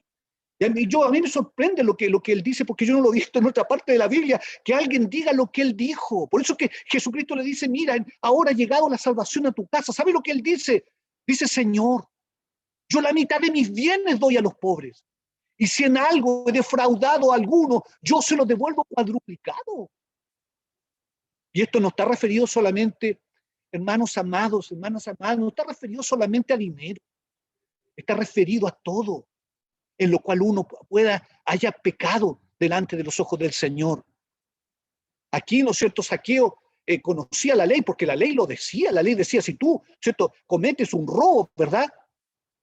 Y a mí me sorprende lo que él dice, porque yo no lo he visto en otra parte de la Biblia, que alguien diga lo que él dijo. Por eso que Jesucristo le dice, mira, ahora ha llegado la salvación a tu casa. ¿Sabe lo que él dice? Dice, Señor, yo la mitad de mis bienes doy a los pobres. Y si en algo he defraudado a alguno, yo se lo devuelvo cuadruplicado. Y esto no está referido solamente, hermanos amados, no está referido solamente a dinero. Está referido a todo en lo cual uno haya pecado delante de los ojos del Señor. Aquí, ¿no es cierto?, Zaqueo conocía la ley, porque la ley lo decía. La ley decía, si tú, ¿cierto?, cometes un robo, ¿verdad?,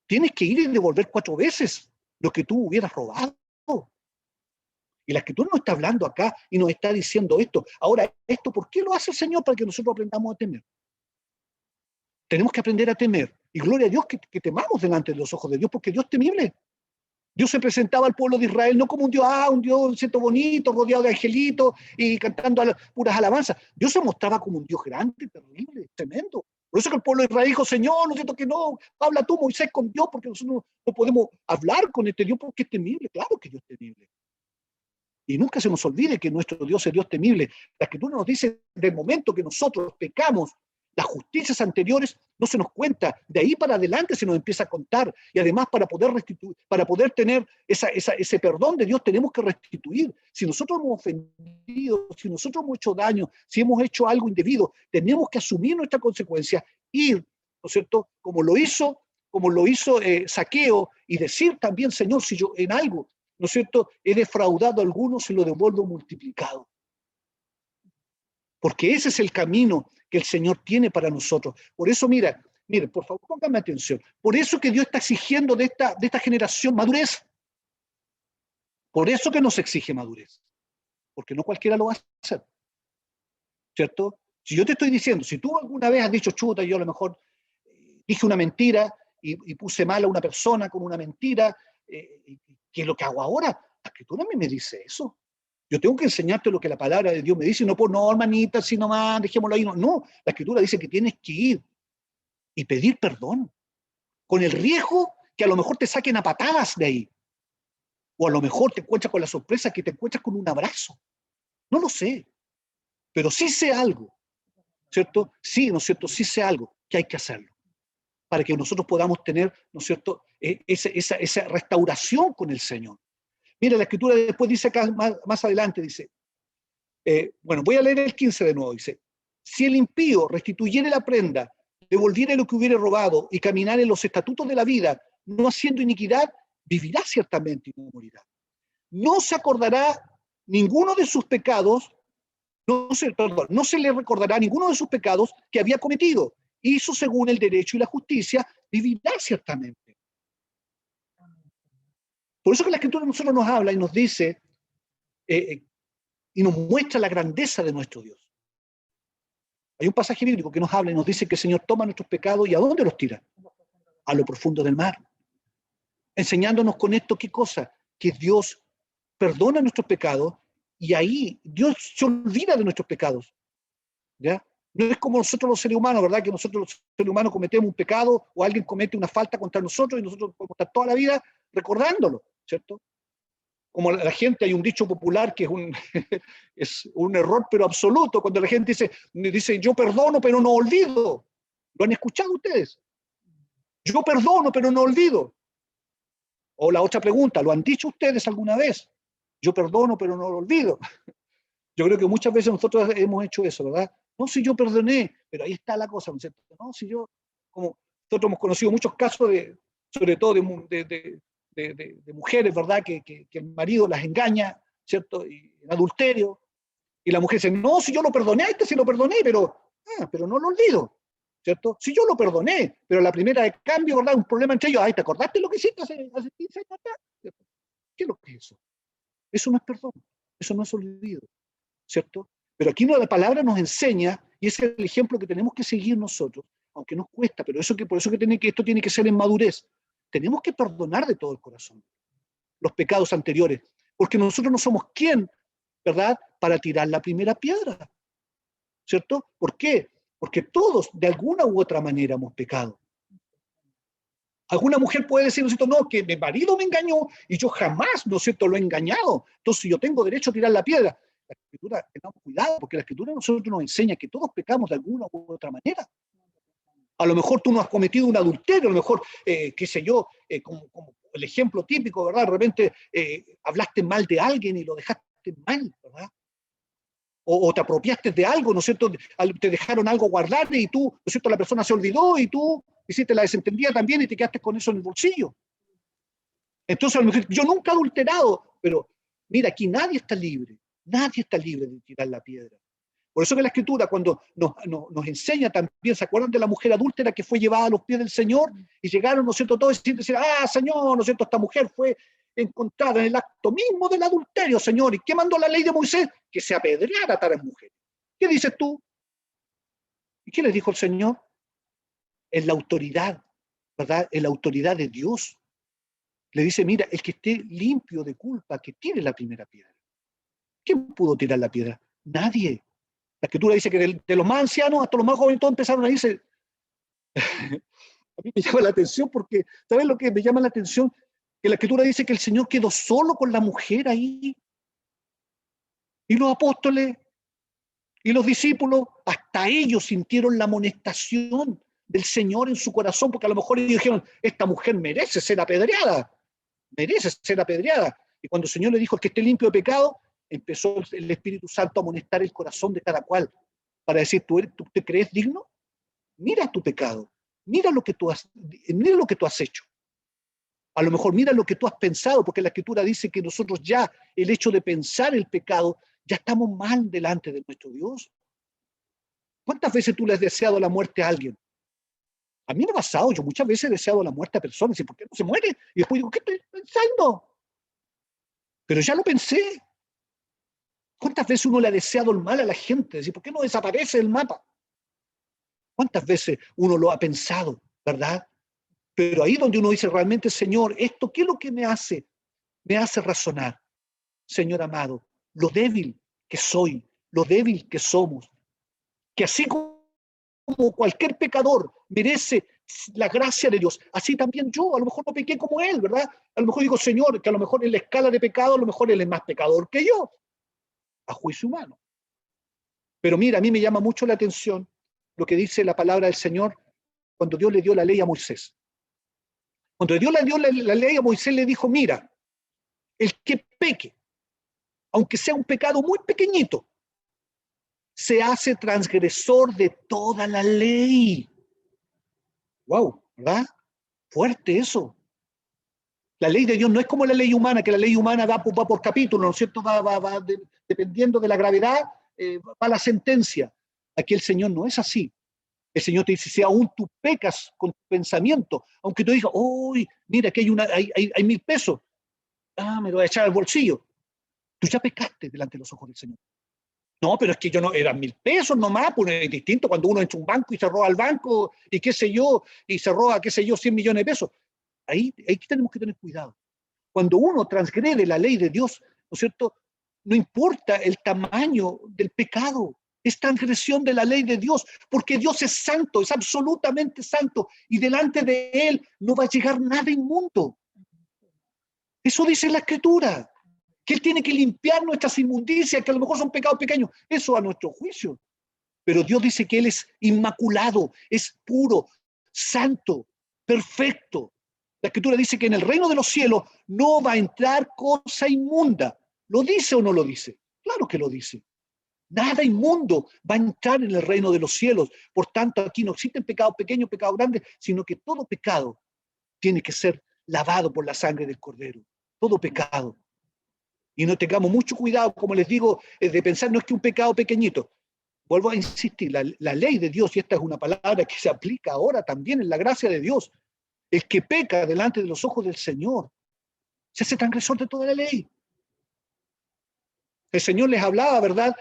tienes que ir y devolver 4 veces lo que tú hubieras robado. Y la Escritura nos está hablando acá y nos está diciendo esto. Ahora, ¿esto por qué lo hace el Señor? Para que nosotros aprendamos a temer. Tenemos que aprender a temer. Y gloria a Dios que temamos delante de los ojos de Dios, porque Dios es temible. Dios se presentaba al pueblo de Israel no como un Dios cierto bonito, rodeado de angelitos y cantando puras alabanzas. Dios se mostraba como un Dios grande, terrible, tremendo. Por eso que el pueblo de Israel dijo, Señor, no siento que no, habla tú, Moisés, con Dios, porque nosotros no podemos hablar con este Dios porque es temible. Claro que Dios es temible. Y nunca se nos olvide que nuestro Dios es Dios temible. La Escritura nos dice, del momento que nosotros pecamos, las justicias anteriores no se nos cuenta. De ahí para adelante se nos empieza a contar. Y además para poder restituir, para poder tener ese perdón de Dios, tenemos que restituir. Si nosotros hemos ofendido, si nosotros hemos hecho daño, si hemos hecho algo indebido, tenemos que asumir nuestra consecuencia, ir, ¿no es cierto?, como lo hizo Zaqueo, y decir también, Señor, si yo en algo, ¿no es cierto?, he defraudado a algunos, se lo devuelvo multiplicado. Porque ese es el camino que el Señor tiene para nosotros. Por eso, mire, por favor, póngame atención. Por eso que Dios está exigiendo de esta generación madurez. Por eso que nos exige madurez. Porque no cualquiera lo va a hacer. ¿Cierto? Si yo te estoy diciendo, si tú alguna vez has dicho, chuta, yo a lo mejor dije una mentira y puse mal a una persona con una mentira, ¿qué es lo que hago ahora? La Escritura a mí me dice eso. Yo tengo que enseñarte lo que la palabra de Dios me dice, y no por no, hermanita, si nomás, dejémoslo ahí. No, la Escritura dice que tienes que ir y pedir perdón, con el riesgo que a lo mejor te saquen a patadas de ahí. O a lo mejor te encuentras con la sorpresa que te encuentras con un abrazo. No lo sé, pero sí sé algo, ¿cierto? Sí, ¿no es cierto? Sí sé algo, que hay que hacerlo, para que nosotros podamos tener, ¿no es cierto?, esa restauración con el Señor. Mira, la Escritura después dice acá, más adelante, dice, bueno, voy a leer el 15 de nuevo, dice, si el impío restituyere la prenda, devolviere lo que hubiere robado y caminare en los estatutos de la vida, no haciendo iniquidad, vivirá ciertamente y no morirá. No se acordará ninguno de sus pecados, no se le recordará ninguno de sus pecados que había cometido. Hizo según el derecho y la justicia, vivirá ciertamente. Por eso que la Escritura a nosotros nos habla y nos dice y nos muestra la grandeza de nuestro Dios. Hay un pasaje bíblico que nos habla y nos dice que el Señor toma nuestros pecados y ¿a dónde los tira? A lo profundo del mar. Enseñándonos con esto, ¿qué cosa? Que Dios perdona nuestros pecados y ahí Dios se olvida de nuestros pecados. ¿Ya? No es como nosotros los seres humanos, ¿verdad? Que nosotros los seres humanos cometemos un pecado o alguien comete una falta contra nosotros y nosotros podemos estar toda la vida recordándolo, ¿cierto? Como la gente, hay un dicho popular que es un error pero absoluto, cuando la gente dice yo perdono pero no olvido. ¿Lo han escuchado ustedes? Yo perdono pero no olvido. O la otra pregunta, ¿lo han dicho ustedes alguna vez? Yo perdono pero no lo olvido. Yo creo que muchas veces nosotros hemos hecho eso, ¿verdad? No, si yo perdoné, pero ahí está la cosa, ¿no es cierto? No, si yo, como nosotros hemos conocido muchos casos sobre todo de mujeres, ¿verdad? Que el marido las engaña, ¿cierto? Y en adulterio. Y la mujer dice, no, si yo lo perdoné, sí lo perdoné, pero no lo olvido, ¿cierto? Si yo lo perdoné, pero la primera de cambio, ¿verdad? Un problema entre ellos, ¿te acordaste lo que hiciste hace 15 años atrás? ¿Qué es lo que es eso? Eso no es perdón, eso no es olvido, ¿cierto? Pero aquí la palabra nos enseña, y ese es el ejemplo que tenemos que seguir nosotros, aunque nos cuesta, pero por eso que esto tiene que ser en madurez. Tenemos que perdonar de todo el corazón los pecados anteriores, porque nosotros no somos quien, ¿verdad?, para tirar la primera piedra, ¿cierto? ¿Por qué? Porque todos, de alguna u otra manera, hemos pecado. Alguna mujer puede decir, ¿no es cierto?, no, que mi marido me engañó y yo jamás, ¿no es cierto?, lo he engañado, entonces yo tengo derecho a tirar la piedra. La Escritura, tengamos cuidado, porque la Escritura a nosotros nos enseña que todos pecamos de alguna u otra manera. A lo mejor tú no has cometido un adulterio, a lo mejor, qué sé yo, como el ejemplo típico, ¿verdad? De repente hablaste mal de alguien y lo dejaste mal, ¿verdad? O te apropiaste de algo, ¿no es cierto? Te dejaron algo guardar y tú, ¿no es cierto?, la persona se olvidó y tú hiciste la desentendida también y te quedaste con eso en el bolsillo. Entonces, a lo mejor, yo nunca he adulterado, pero mira, aquí nadie está libre de tirar la piedra. Por eso que la Escritura, cuando nos enseña también, ¿se acuerdan de la mujer adúltera que fue llevada a los pies del Señor? Y llegaron, ¿no es cierto?, todos y decían, Señor, ¿no es cierto?, esta mujer fue encontrada en el acto mismo del adulterio, Señor. ¿Y qué mandó la ley de Moisés? Que se apedreara a tales mujeres. ¿Qué dices tú? ¿Y qué les dijo el Señor? En la autoridad, ¿verdad?, en la autoridad de Dios. Le dice, mira, el que esté limpio de culpa, que tire la primera piedra. ¿Quién pudo tirar la piedra? Nadie. La Escritura dice que de los más ancianos hasta los más jóvenes todos empezaron a irse. A mí me llama la atención porque, ¿sabes lo que me llama la atención? Que la Escritura dice que el Señor quedó solo con la mujer ahí. Y los apóstoles y los discípulos, hasta ellos sintieron la amonestación del Señor en su corazón, porque a lo mejor ellos dijeron, esta mujer merece ser apedreada. Y cuando el Señor le dijo, el que esté limpio de pecado, empezó el Espíritu Santo a amonestar el corazón de cada cual, para decir, ¿tú te crees digno? Mira tu pecado, mira lo que tú has hecho. A lo mejor mira lo que tú has pensado, porque la Escritura dice que nosotros ya, el hecho de pensar el pecado, ya estamos mal delante de nuestro Dios. ¿Cuántas veces tú le has deseado la muerte a alguien? A mí me ha pasado, yo muchas veces he deseado la muerte a personas, y ¿por qué no se muere? Y después digo, ¿qué estoy pensando? Pero ya lo pensé. ¿Cuántas veces uno le ha deseado el mal a la gente? Decir, ¿por qué no desaparece el mapa? ¿Cuántas veces uno lo ha pensado, verdad? Pero ahí donde uno dice realmente, Señor, ¿esto qué es lo que me hace? Me hace razonar, Señor amado, lo débil que soy, lo débil que somos, que así como cualquier pecador merece la gracia de Dios, así también yo, a lo mejor no pequé como él, ¿verdad? A lo mejor digo, Señor, que a lo mejor en la escala de pecado, a lo mejor él es más pecador que yo, a juicio humano. Pero mira, a mí me llama mucho la atención lo que dice la palabra del Señor cuando Dios le dio la ley a Moisés. Cuando Dios le dio la ley a Moisés, le dijo, mira, el que peque, aunque sea un pecado muy pequeñito, se hace transgresor de toda la ley. Wow, ¿verdad? Fuerte eso. La ley de Dios no es como la ley humana, que la ley humana va por capítulo, ¿no es cierto? Dependiendo de la gravedad, va la sentencia. Aquí el Señor no es así. El Señor te dice, si aún tú pecas con tu pensamiento, aunque tú digas, uy, mira, que hay 1.000 pesos, me lo voy a echar al bolsillo. Tú ya pecaste delante de los ojos del Señor. No, pero es que yo no, eran 1.000 pesos nomás, pues es distinto cuando uno entra a un banco y se roba al banco y qué sé yo, y se roba, qué sé yo, 100 millones de pesos. Ahí tenemos que tener cuidado. Cuando uno transgrede la ley de Dios, ¿no es cierto? No importa el tamaño del pecado, es transgresión de la ley de Dios, porque Dios es santo, es absolutamente santo, y delante de Él no va a llegar nada inmundo. Eso dice la Escritura, que Él tiene que limpiar nuestras inmundicias, que a lo mejor son pecados pequeños, eso a nuestro juicio. Pero Dios dice que Él es inmaculado, es puro, santo, perfecto. La Escritura dice que en el reino de los cielos no va a entrar cosa inmunda. ¿Lo dice o no lo dice? Claro que lo dice. Nada inmundo va a entrar en el reino de los cielos. Por tanto, aquí no existen pecados pequeños, pecados grandes, sino que todo pecado tiene que ser lavado por la sangre del Cordero. Todo pecado. Y no tengamos mucho cuidado, como les digo, de pensar no es que un pecado pequeñito. Vuelvo a insistir, la ley de Dios, y esta es una palabra que se aplica ahora también en la gracia de Dios, el que peca delante de los ojos del Señor se hace transgresor de toda la ley. El Señor les hablaba, ¿verdad?,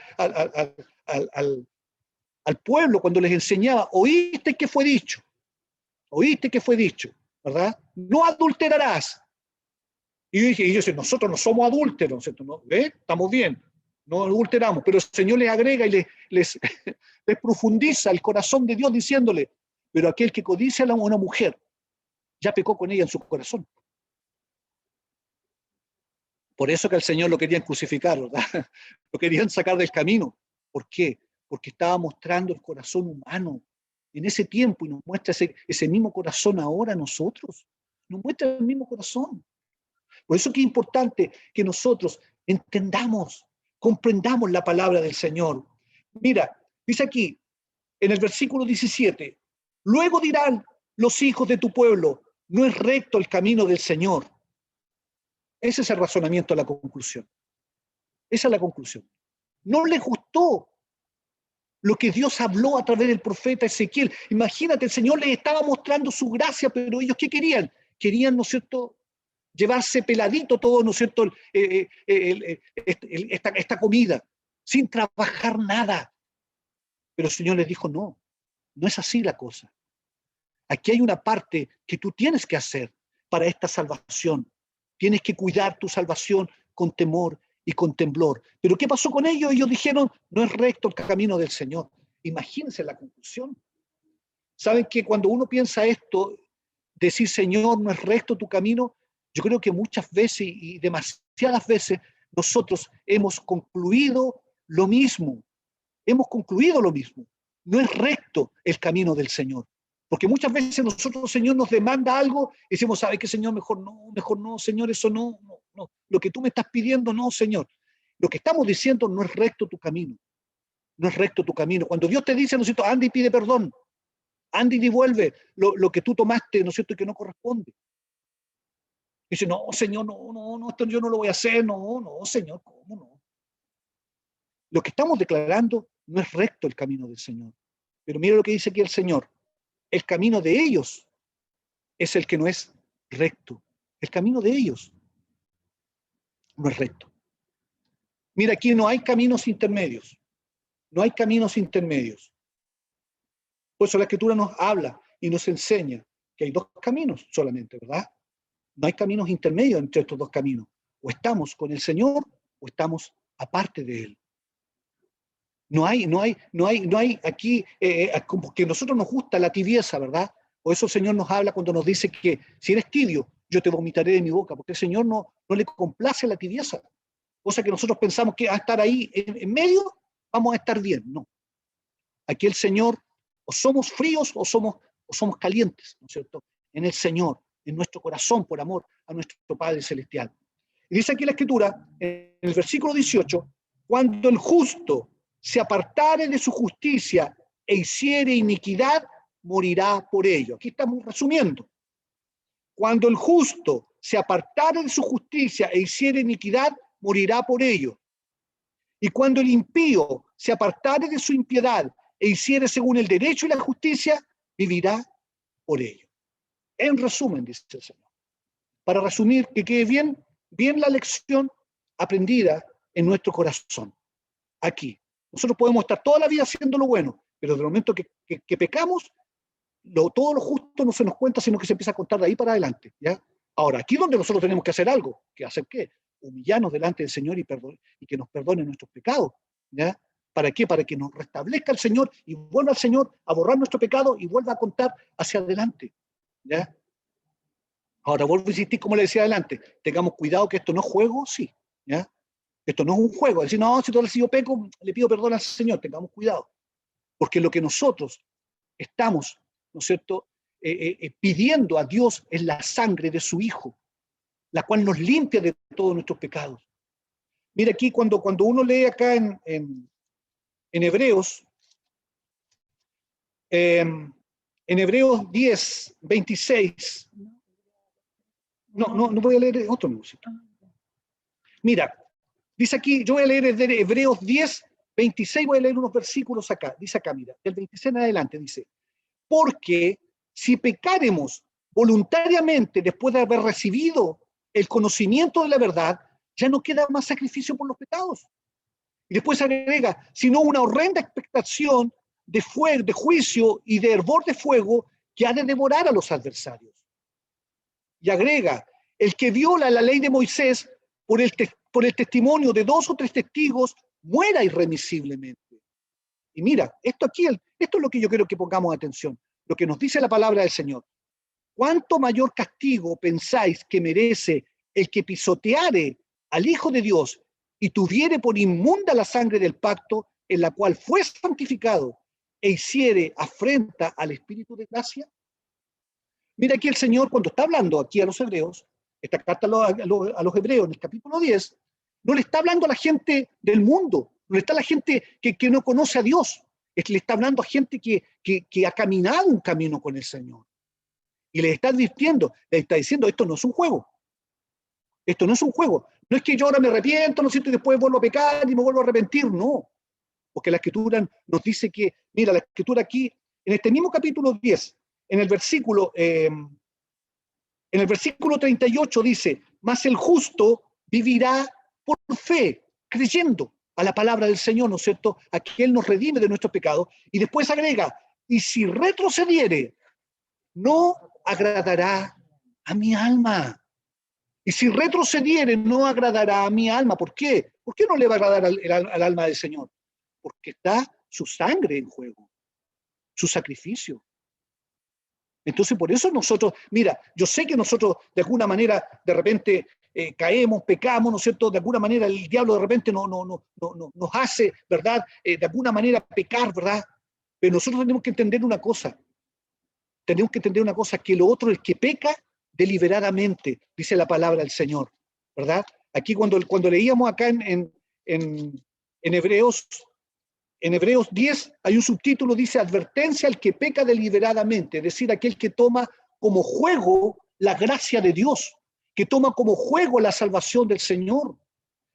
al pueblo cuando les enseñaba, oíste que fue dicho, ¿verdad? No adulterarás. Y ellos dicen, nosotros no somos adúlteros, ¿cierto? ¿No? ¿Ve? Estamos bien, no adulteramos, pero el Señor les agrega y les profundiza el corazón de Dios diciéndole, pero aquel que codicia a una mujer, ya pecó con ella en su corazón. Por eso que al Señor lo querían crucificar, ¿verdad? Lo querían sacar del camino. ¿Por qué? Porque estaba mostrando el corazón humano en ese tiempo y nos muestra ese mismo corazón ahora a nosotros. Nos muestra el mismo corazón. Por eso que es importante que nosotros entendamos, comprendamos la palabra del Señor. Mira, dice aquí, en el versículo 17, luego dirán los hijos de tu pueblo, no es recto el camino del Señor. Ese es el razonamiento, la conclusión. Esa es la conclusión. No les gustó lo que Dios habló a través del profeta Ezequiel. Imagínate, el Señor les estaba mostrando su gracia, pero ellos ¿qué querían? Querían, ¿no es cierto?, llevarse peladito todo, ¿no es cierto?, esta comida, sin trabajar nada. Pero el Señor les dijo, no es así la cosa. Aquí hay una parte que tú tienes que hacer para esta salvación. Tienes que cuidar tu salvación con temor y con temblor. ¿Pero qué pasó con ellos? Ellos dijeron, no es recto el camino del Señor. Imagínense la conclusión. ¿Saben que cuando uno piensa esto, decir, Señor, no es recto tu camino? Yo creo que muchas veces y demasiadas veces nosotros hemos concluido lo mismo. No es recto el camino del Señor. Porque muchas veces nosotros, el Señor nos demanda algo y decimos, ¿sabe qué, Señor? Mejor no, Señor, eso no. Lo que tú me estás pidiendo, no, Señor. Lo que estamos diciendo, no es recto tu camino. No es recto tu camino. Cuando Dios te dice, ¿no es cierto?, anda y pide perdón. Anda y devuelve lo que tú tomaste, ¿no es cierto?, y que no corresponde. Y dice, no, Señor, no, esto yo no lo voy a hacer. No, Señor, ¿cómo no? Lo que estamos declarando no es recto el camino del Señor. Pero mira lo que dice aquí el Señor. El camino de ellos es el que no es recto. El camino de ellos no es recto. Mira, aquí no hay caminos intermedios. No hay caminos intermedios. Por eso la Escritura nos habla y nos enseña que hay dos caminos solamente, ¿verdad? No hay caminos intermedios entre estos dos caminos. O estamos con el Señor o estamos aparte de Él. No hay aquí, como que a nosotros nos gusta la tibieza, ¿verdad? Por eso el Señor nos habla cuando nos dice que si eres tibio, yo te vomitaré de mi boca, porque el Señor no le complace la tibieza. Cosa que nosotros pensamos que a estar ahí en medio, vamos a estar bien. No. Aquí el Señor, o somos fríos o somos calientes, ¿no es cierto? En el Señor, en nuestro corazón, por amor a nuestro Padre Celestial. Y dice aquí la Escritura, en el versículo 18, cuando el justo se apartare de su justicia e hiciere iniquidad, morirá por ello. Aquí estamos resumiendo. Cuando el justo se apartare de su justicia e hiciere iniquidad, morirá por ello. Y cuando el impío se apartare de su impiedad e hiciere según el derecho y la justicia, vivirá por ello. En resumen, dice el Señor. Para resumir, que quede bien la lección aprendida en nuestro corazón. Aquí. Nosotros podemos estar toda la vida haciendo lo bueno, pero desde el momento que pecamos, todo lo justo no se nos cuenta, sino que se empieza a contar de ahí para adelante, ¿ya? Ahora, aquí es donde nosotros tenemos que hacer algo. ¿Que hacer qué? Humillarnos delante del Señor y que nos perdone nuestros pecados, ¿ya? ¿Para qué? Para que nos restablezca el Señor y vuelva al Señor a borrar nuestro pecado y vuelva a contar hacia adelante, ¿ya? Ahora, vuelvo a insistir, como le decía adelante, tengamos cuidado que esto no es juego, sí, ¿ya? Esto no es un juego, decir, no, si yo peco, le pido perdón al Señor, tengamos cuidado. Porque lo que nosotros estamos, ¿no es cierto?, pidiendo a Dios es la sangre de su Hijo, la cual nos limpia de todos nuestros pecados. Mira aquí, cuando uno lee acá en Hebreos, en Hebreos 10, 26, no voy a leer otro músico. Mira, dice aquí, yo voy a leer de Hebreos 10, 26, voy a leer unos versículos acá. Dice acá, mira, del 26 en adelante, dice, porque si pecáremos voluntariamente después de haber recibido el conocimiento de la verdad, ya no queda más sacrificio por los pecados, Y después agrega, sino una horrenda expectación de fuego, de juicio y de hervor de fuego que ha de devorar a los adversarios. Y agrega, el que viola la ley de Moisés por el testimonio de 2 o 3 testigos, muera irremisiblemente. Y mira, esto es lo que yo quiero que pongamos atención, lo que nos dice la palabra del Señor. ¿Cuánto mayor castigo pensáis que merece el que pisoteare al Hijo de Dios y tuviere por inmunda la sangre del pacto en la cual fue santificado e hiciere afrenta al Espíritu de gracia? Mira aquí el Señor, cuando está hablando aquí a los hebreos, esta carta a los hebreos en el capítulo 10, no le está hablando a la gente del mundo, no le está a la gente que no conoce a Dios, le está hablando a gente que ha caminado un camino con el Señor. Y les está advirtiendo, les está diciendo, esto no es un juego. Esto no es un juego. No es que yo ahora me arrepiento, ¿no es cierto?, y después vuelvo a pecar y me vuelvo a arrepentir, no. Porque la Escritura nos dice que, mira, la Escritura aquí, en este mismo capítulo 10, en el versículo 38 dice, mas el justo vivirá por fe, creyendo a la palabra del Señor, ¿no es cierto?, a que Él nos redime de nuestros pecados. Y después agrega, y si retrocediere, no agradará a mi alma. Y si retrocediere, no agradará a mi alma. ¿Por qué? ¿Por qué no le va a agradar al alma del Señor? Porque está su sangre en juego, su sacrificio. Entonces, por eso nosotros, mira, yo sé que nosotros de alguna manera de repente caemos, pecamos, ¿no es cierto? De alguna manera el diablo de repente nos hace, ¿verdad? De alguna manera pecar, ¿verdad? Pero nosotros tenemos que entender una cosa. Tenemos que entender una cosa, que lo otro es que peca deliberadamente, dice la palabra del Señor, ¿verdad? Aquí cuando leíamos acá en Hebreos 10 hay un subtítulo, dice advertencia al que peca deliberadamente, es decir, aquel que toma como juego la gracia de Dios, que toma como juego la salvación del Señor.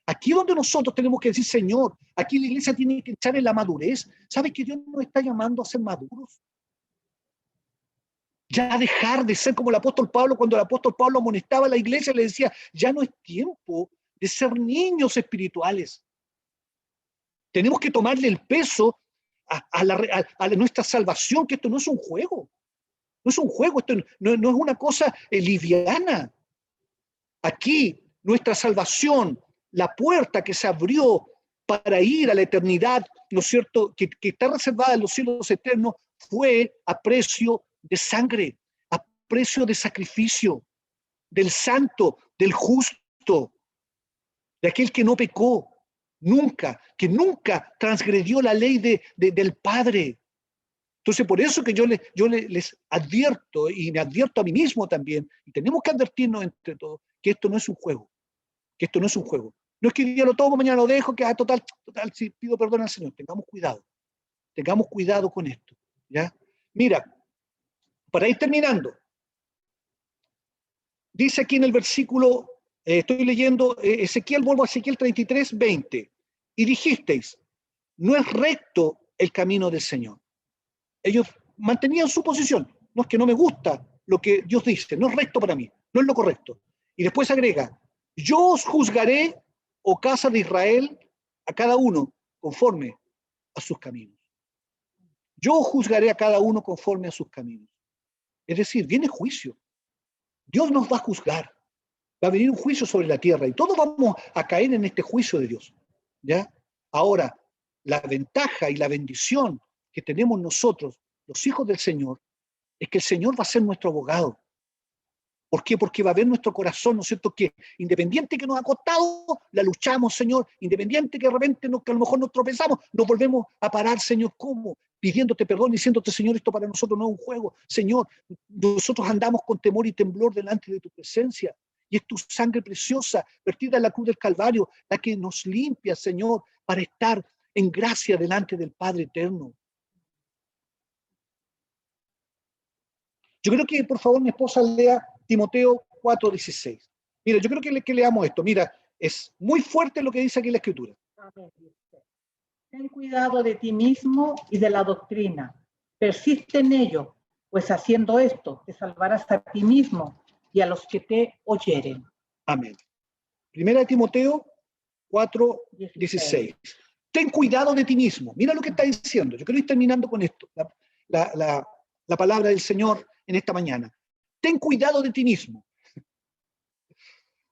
Aquí es donde nosotros tenemos que decir, Señor, aquí la iglesia tiene que echar en la madurez. ¿Sabe que Dios nos está llamando a ser maduros? Ya dejar de ser como el apóstol Pablo, cuando el apóstol Pablo amonestaba a la iglesia, le decía, ya no es tiempo de ser niños espirituales. Tenemos que tomarle el peso a nuestra salvación, que esto no es un juego. No es un juego, esto no es una cosa liviana. Aquí, nuestra salvación, la puerta que se abrió para ir a la eternidad, ¿no es cierto?, que está reservada en los cielos eternos, fue a precio de sangre, a precio de sacrificio, del santo, del justo, de aquel que no pecó nunca, que nunca transgredió la ley del Padre. Entonces, por eso que yo les advierto, y me advierto a mí mismo también, y tenemos que advertirnos entre todos, que esto no es un juego, que esto no es un juego. No es que yo lo tomo, mañana lo dejo, que total, si pido perdón al Señor. Tengamos cuidado con esto, ¿ya? Mira, para ir terminando, dice aquí en el versículo, estoy leyendo vuelvo a Ezequiel 33, 20, y dijisteis, no es recto el camino del Señor. Ellos mantenían su posición, no es que no me gusta lo que Dios dice, no es recto para mí, no es lo correcto. Y después agrega, yo os juzgaré, oh casa de Israel, a cada uno conforme a sus caminos. Yo juzgaré a cada uno conforme a sus caminos. Es decir, viene juicio. Dios nos va a juzgar. Va a venir un juicio sobre la tierra y todos vamos a caer en este juicio de Dios, ¿ya? Ahora, la ventaja y la bendición que tenemos nosotros, los hijos del Señor, es que el Señor va a ser nuestro abogado. ¿Por qué? Porque va a ver nuestro corazón, ¿no es cierto? Que independiente que nos ha costado, la luchamos, Señor. Independiente que de repente que a lo mejor nos tropezamos, nos volvemos a parar, Señor. ¿Cómo? Pidiéndote perdón, diciéndote, Señor, esto para nosotros no es un juego. Señor, nosotros andamos con temor y temblor delante de tu presencia. Y es tu sangre preciosa, vertida en la cruz del Calvario, la que nos limpia, Señor, para estar en gracia delante del Padre eterno. Yo creo que, por favor, mi esposa lea Timoteo 4:16. Mira, yo creo que leamos esto. Mira, es muy fuerte lo que dice aquí la Escritura. Ten cuidado de ti mismo y de la doctrina. Persiste en ello, pues haciendo esto te salvarás a ti mismo y a los que te oyeren. Amén. Primera de Timoteo 4:16. Ten cuidado de ti mismo. Mira lo que está diciendo. Yo quiero ir terminando con esto. La palabra del Señor en esta mañana. Ten cuidado de ti mismo.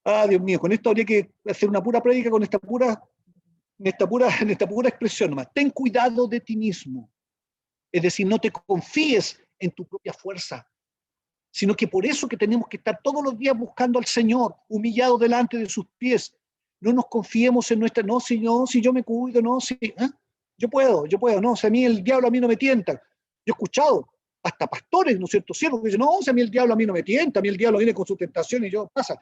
Ah, Dios mío, con esto habría que hacer una pura prédica con esta pura expresión nomás. Ten cuidado de ti mismo. Es decir, no te confíes en tu propia fuerza, sino que por eso que tenemos que estar todos los días buscando al Señor, humillados delante de sus pies. No nos confiemos en nuestra, no, si yo me cuido, no, si, yo puedo, no, si a mí el diablo a mí no me tienta. Yo he escuchado hasta pastores, ¿no es cierto?, siervos que dicen, no, si a mí el diablo a mí no me tienta, a mí el diablo viene con su tentación y yo, pasa.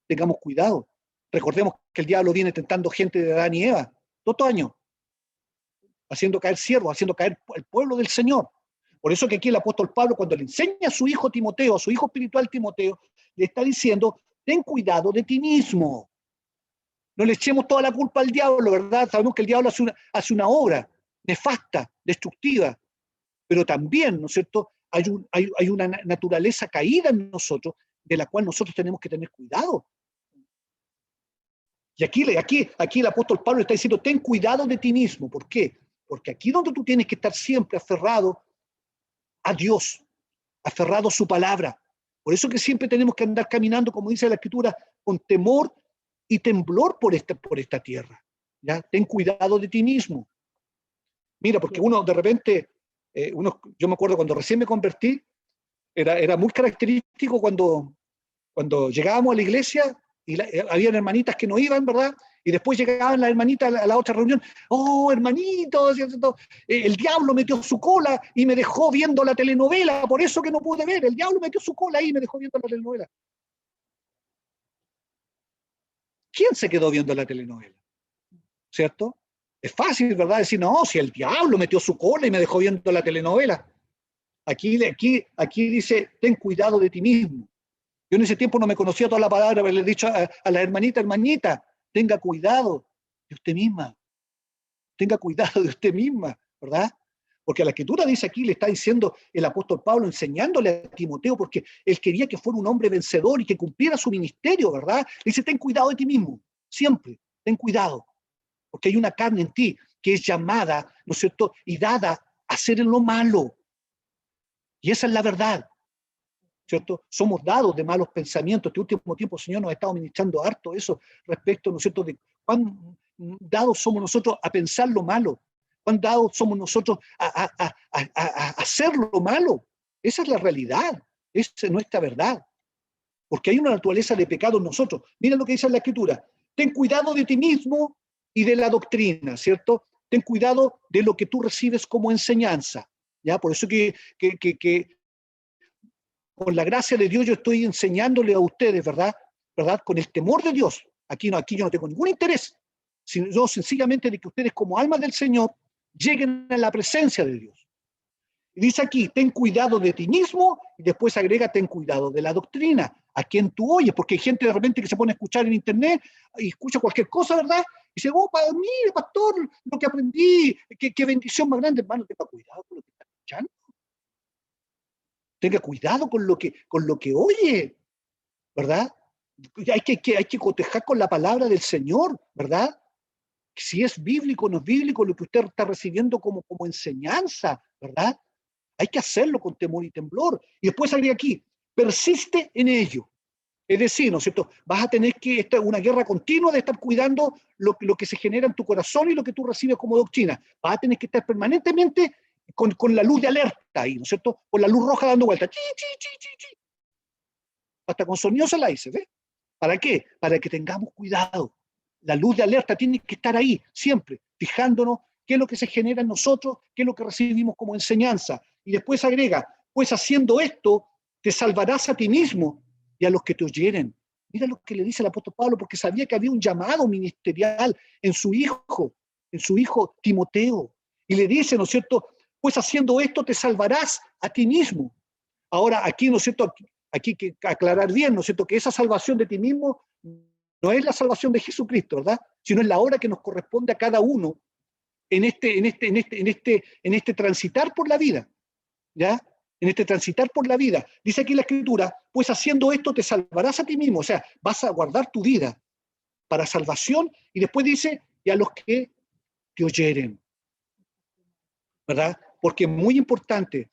Tengamos cuidado. Recordemos que el diablo viene tentando gente de Adán y Eva, 2 años, haciendo caer siervos, haciendo caer el pueblo del Señor. Por eso que aquí el apóstol Pablo, cuando le enseña a su hijo Timoteo, a su hijo espiritual Timoteo, le está diciendo, ten cuidado de ti mismo. No le echemos toda la culpa al diablo, ¿verdad? Sabemos que el diablo hace una obra nefasta, destructiva, pero también, ¿no es cierto?, hay una naturaleza caída en nosotros, de la cual nosotros tenemos que tener cuidado. Y aquí el apóstol Pablo está diciendo, ten cuidado de ti mismo. ¿Por qué? Porque aquí donde tú tienes que estar siempre aferrado a Dios, aferrado a su palabra. Por eso que siempre tenemos que andar caminando, como dice la Escritura, con temor y temblor por esta tierra. ¿Ya? Ten cuidado de ti mismo. Mira, porque uno de repente, yo me acuerdo cuando recién me convertí, era muy característico cuando llegábamos a la iglesia y habían hermanitas que no iban, ¿verdad? Y después llegaban las hermanitas a la otra reunión. Oh, hermanito, el diablo metió su cola y me dejó viendo la telenovela, por eso que no pude ver. El diablo metió su cola ahí y me dejó viendo la telenovela. ¿Quién se quedó viendo la telenovela? ¿Cierto? Es fácil, ¿verdad? Decir, no, si el diablo metió su cola y me dejó viendo la telenovela. Aquí dice, ten cuidado de ti mismo. Yo en ese tiempo no me conocía toda la palabra, pero le he dicho a la hermanita, tenga cuidado de usted misma. Tenga cuidado de usted misma, ¿verdad? Porque la Escritura dice aquí, le está diciendo el apóstol Pablo, enseñándole a Timoteo, porque él quería que fuera un hombre vencedor y que cumpliera su ministerio, ¿verdad? Le dice, ten cuidado de ti mismo, siempre, ten cuidado, porque hay una carne en ti que es llamada, ¿no es cierto?, y dada a hacer en lo malo. Y esa es la verdad. ¿Cierto? Somos dados de malos pensamientos. Este último tiempo el Señor nos ha estado ministrando harto eso respecto, ¿no es cierto?, de cuán dados somos nosotros a pensar lo malo, cuán dados somos nosotros a hacer lo malo. Esa es la realidad, esa es nuestra verdad, porque hay una naturaleza de pecado en nosotros. Mira lo que dice la Escritura, ten cuidado de ti mismo y de la doctrina, ¿cierto? Ten cuidado de lo que tú recibes como enseñanza, ¿ya? Por eso que con la gracia de Dios yo estoy enseñándole a ustedes, ¿verdad? Con el temor de Dios. Aquí yo no tengo ningún interés, sino sencillamente de que ustedes como almas del Señor lleguen a la presencia de Dios. Y dice aquí, ten cuidado de ti mismo, y después agrega, ten cuidado de la doctrina, a quien tú oyes, porque hay gente de repente que se pone a escuchar en internet y escucha cualquier cosa, ¿verdad? Y dice, oh, mire, pastor, lo que aprendí, qué bendición más grande, hermano, tenga cuidado con lo que está escuchando. Tenga cuidado con lo que oye, ¿verdad? Hay que cotejar con la palabra del Señor, ¿verdad? Si es bíblico o no es bíblico lo que usted está recibiendo como enseñanza, ¿verdad? Hay que hacerlo con temor y temblor. Y después agrega aquí, persiste en ello. Es decir, ¿no es cierto? Vas a tener que, esta es una guerra continua de estar cuidando lo que se genera en tu corazón y lo que tú recibes como doctrina. Vas a tener que estar permanentemente con la luz de alerta ahí, ¿no es cierto? Con la luz roja dando vueltas. Chi, chi, chi, chi, chi. Hasta con sonido se la dice, ¿ves? ¿Para qué? Para que tengamos cuidado. La luz de alerta tiene que estar ahí, siempre, fijándonos qué es lo que se genera en nosotros, qué es lo que recibimos como enseñanza. Y después agrega, pues haciendo esto, te salvarás a ti mismo y a los que te oyeren. Mira lo que le dice el apóstol Pablo, porque sabía que había un llamado ministerial en su hijo Timoteo. Y le dice, ¿no es cierto?, pues haciendo esto te salvarás a ti mismo. Ahora, aquí, ¿no es cierto?, aquí hay que aclarar bien, ¿no es cierto?, que esa salvación de ti mismo no es la salvación de Jesucristo, ¿verdad?, sino es la obra que nos corresponde a cada uno en este transitar por la vida, ¿ya? En este transitar por la vida. Dice aquí la Escritura, pues haciendo esto te salvarás a ti mismo, o sea, vas a guardar tu vida, para salvación, y después dice, y a los que te oyeren, ¿verdad? Porque es muy importante,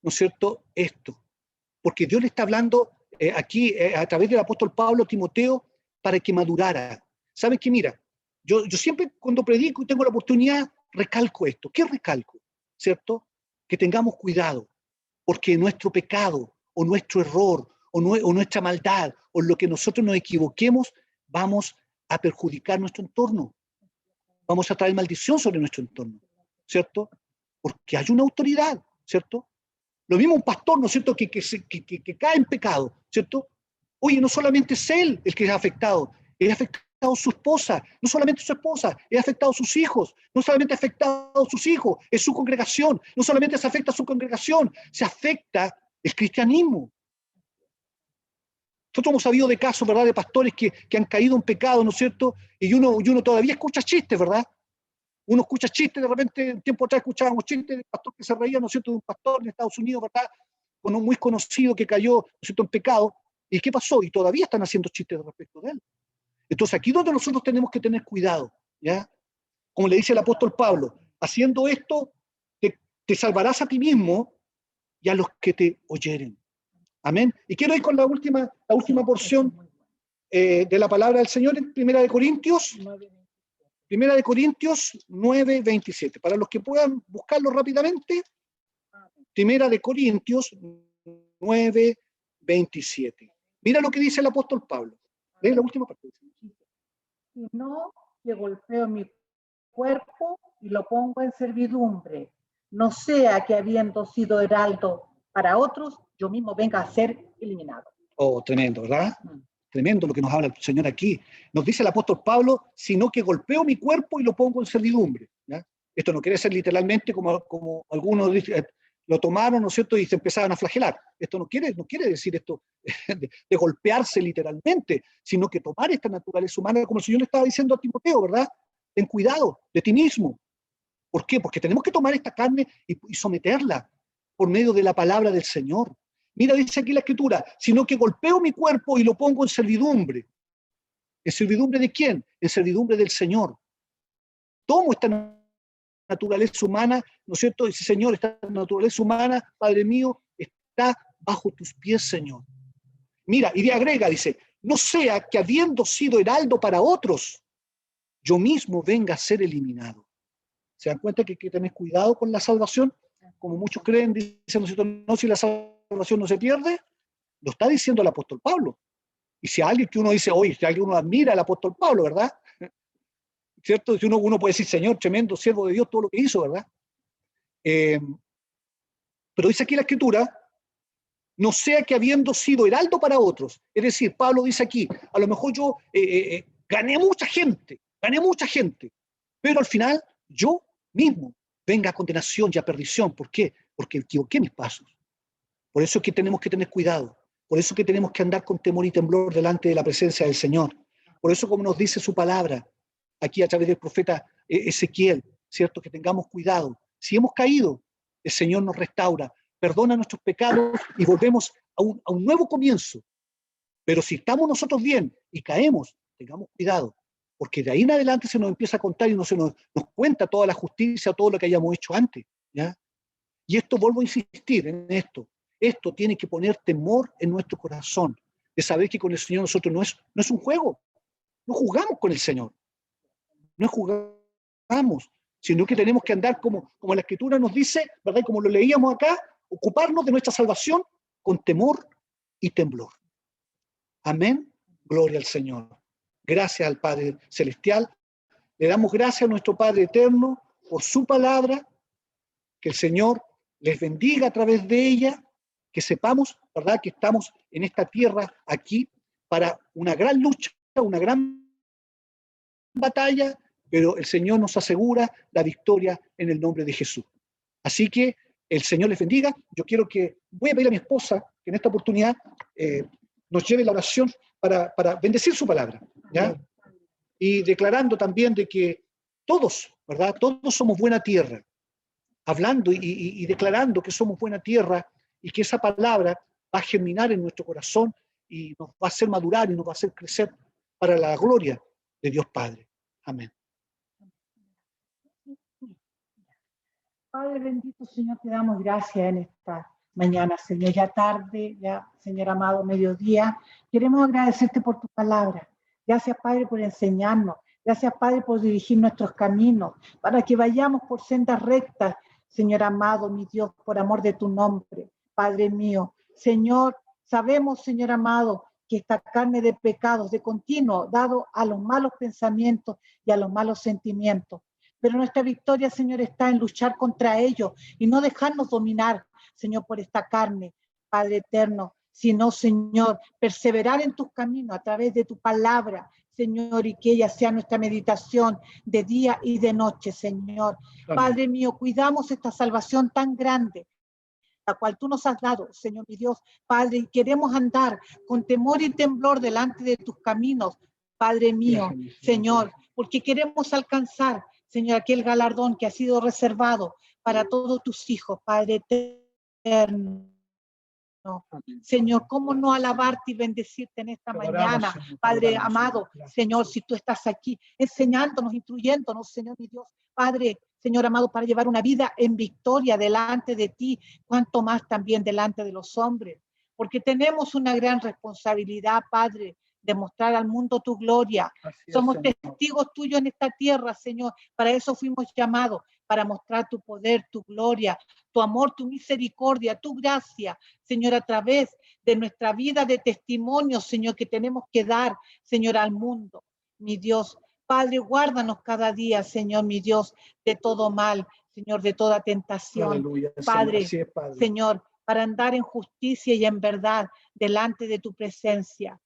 ¿no es cierto?, esto, porque Dios le está hablando aquí a través del apóstol Pablo a Timoteo para que madurara. ¿Sabes qué? Mira, yo siempre cuando predico y tengo la oportunidad, recalco esto. ¿Qué recalco? ¿Cierto? Que tengamos cuidado, porque nuestro pecado o nuestro error o nuestra maldad o lo que nosotros nos equivoquemos, vamos a perjudicar nuestro entorno. Vamos a traer maldición sobre nuestro entorno, ¿cierto? Porque hay una autoridad, ¿cierto? Lo mismo un pastor, ¿no es cierto?, que cae en pecado, ¿cierto? Oye, no solamente es él el que es afectado su esposa, no solamente su esposa, es afectado sus hijos, no solamente ha afectado sus hijos, es su congregación, no solamente se afecta a su congregación, se afecta el cristianismo. Nosotros hemos sabido de casos, ¿verdad?, de pastores que han caído en pecado, ¿no es cierto? Y uno todavía escucha chistes, ¿verdad? Uno escucha chistes, de repente, un tiempo atrás escuchábamos chistes de pastor que se reía, ¿no es cierto?, de un pastor en Estados Unidos, ¿verdad?, con un muy conocido que cayó, ¿no es cierto?, en pecado. ¿Y qué pasó? Y todavía están haciendo chistes respecto de él. Entonces, aquí donde nosotros tenemos que tener cuidado, ¿ya? Como le dice el apóstol Pablo, haciendo esto, te salvarás a ti mismo y a los que te oyeren. Amén. Y quiero ir con la última porción de la palabra del Señor en Primera de Corintios 9:27. Para los que puedan buscarlo rápidamente, Primera de Corintios 9:27. Mira lo que dice el apóstol Pablo. Lee la última parte. Sino que golpeo mi cuerpo y lo pongo en servidumbre, no sea que habiendo sido heraldo para otros, yo mismo venga a ser eliminado. Oh, tremendo, ¿verdad? Tremendo lo que nos habla el Señor aquí. Nos dice el apóstol Pablo, sino que golpeo mi cuerpo y lo pongo en servidumbre, ¿ya? Esto no quiere ser literalmente como algunos lo tomaron, ¿no es cierto?, y se empezaban a flagelar. Esto no quiere decir esto de golpearse literalmente, sino que tomar esta naturaleza humana, como el Señor le estaba diciendo a Timoteo, ¿verdad? Ten cuidado de ti mismo. ¿Por qué? Porque tenemos que tomar esta carne y someterla por medio de la palabra del Señor. Mira, dice aquí la Escritura, sino que golpeo mi cuerpo y lo pongo en servidumbre. ¿En servidumbre de quién? En servidumbre del Señor. Tomo esta naturaleza humana, ¿no es cierto? Dice, Señor, esta naturaleza humana, Padre mío, está bajo tus pies, Señor. Mira, y agrega, dice, no sea que habiendo sido heraldo para otros, yo mismo venga a ser eliminado. ¿Se dan cuenta que hay que tener cuidado con la salvación? Como muchos creen, dicen, ¿no es cierto? No, si la salvación no se pierde, lo está diciendo el apóstol Pablo. Y si alguien que uno dice, oye, si alguien uno admira al apóstol Pablo, ¿verdad? ¿Cierto? Si uno puede decir, Señor, tremendo siervo de Dios, todo lo que hizo, ¿verdad? Pero dice aquí la Escritura, no sea que habiendo sido heraldo para otros, es decir, Pablo dice aquí, a lo mejor yo gané mucha gente, pero al final yo mismo venga a condenación y a perdición. ¿Por qué? Porque equivoqué mis pasos. Por eso es que tenemos que tener cuidado. Por eso es que tenemos que andar con temor y temblor delante de la presencia del Señor. Por eso, como nos dice su palabra, aquí a través del profeta Ezequiel, ¿cierto? Que tengamos cuidado. Si hemos caído, el Señor nos restaura, perdona nuestros pecados y volvemos a un nuevo comienzo. Pero si estamos nosotros bien y caemos, tengamos cuidado, porque de ahí en adelante se nos empieza a contar y no se nos cuenta toda la justicia, todo lo que hayamos hecho antes, ¿ya? Y esto, vuelvo a insistir en esto tiene que poner temor en nuestro corazón, de saber que con el Señor nosotros no es un juego, no jugamos con el Señor, no jugamos, sino que tenemos que andar como la Escritura nos dice, ¿verdad? Como lo leíamos acá, ocuparnos de nuestra salvación con temor y temblor. Amén. Gloria al Señor. Gracias al Padre Celestial. Le damos gracias a nuestro Padre Eterno por su palabra. Que el Señor les bendiga a través de ella. Que sepamos, ¿verdad?, que estamos en esta tierra aquí para una gran lucha, una gran batalla, pero el Señor nos asegura la victoria en el nombre de Jesús. Así que el Señor les bendiga. Voy a pedir a mi esposa que en esta oportunidad nos lleve la oración para bendecir su palabra, ¿ya? Y declarando también de que todos, ¿verdad?, todos somos buena tierra, hablando y declarando que somos buena tierra y que esa palabra va a germinar en nuestro corazón y nos va a hacer madurar y nos va a hacer crecer para la gloria de Dios Padre. Amén. Padre bendito, Señor, te damos gracias en esta mañana, Señor, ya tarde, ya, Señor amado, mediodía. Queremos agradecerte por tu palabra. Gracias, Padre, por enseñarnos. Gracias, Padre, por dirigir nuestros caminos, para que vayamos por sendas rectas, Señor amado, mi Dios, por amor de tu nombre, Padre mío. Señor, sabemos, Señor amado, que esta carne de pecados de continuo, dado a los malos pensamientos y a los malos sentimientos. Pero nuestra victoria, Señor, está en luchar contra ellos y no dejarnos dominar, Señor, por esta carne, Padre eterno, sino, Señor, perseverar en tus caminos a través de tu palabra, Señor, y que ella sea nuestra meditación de día y de noche, Señor. Amén. Padre mío, cuidamos esta salvación tan grande, la cual tú nos has dado, Señor mi Dios, Padre, y queremos andar con temor y temblor delante de tus caminos, Padre mío, Señor, porque queremos alcanzar, Señor, aquel galardón que ha sido reservado para todos tus hijos, Padre eterno. Señor, ¿cómo no alabarte y bendecirte en esta mañana, Padre amado? Señor, si tú estás aquí enseñándonos, instruyéndonos, Señor mi Dios, Padre, Señor amado, para llevar una vida en victoria delante de ti, cuanto más también delante de los hombres, porque tenemos una gran responsabilidad, Padre, de mostrar al mundo tu gloria. Somos testigos tuyos en esta tierra, Señor. Para eso fuimos llamados, para mostrar tu poder, tu gloria, tu amor, tu misericordia, tu gracia, Señor, a través de nuestra vida de testimonio, Señor, que tenemos que dar, Señor, al mundo. Mi Dios, Padre, guárdanos cada día, Señor, mi Dios, de todo mal, Señor, de toda tentación. Aleluya, Padre, Señor. Así es, Padre. Señor, para andar en justicia y en verdad delante de tu presencia.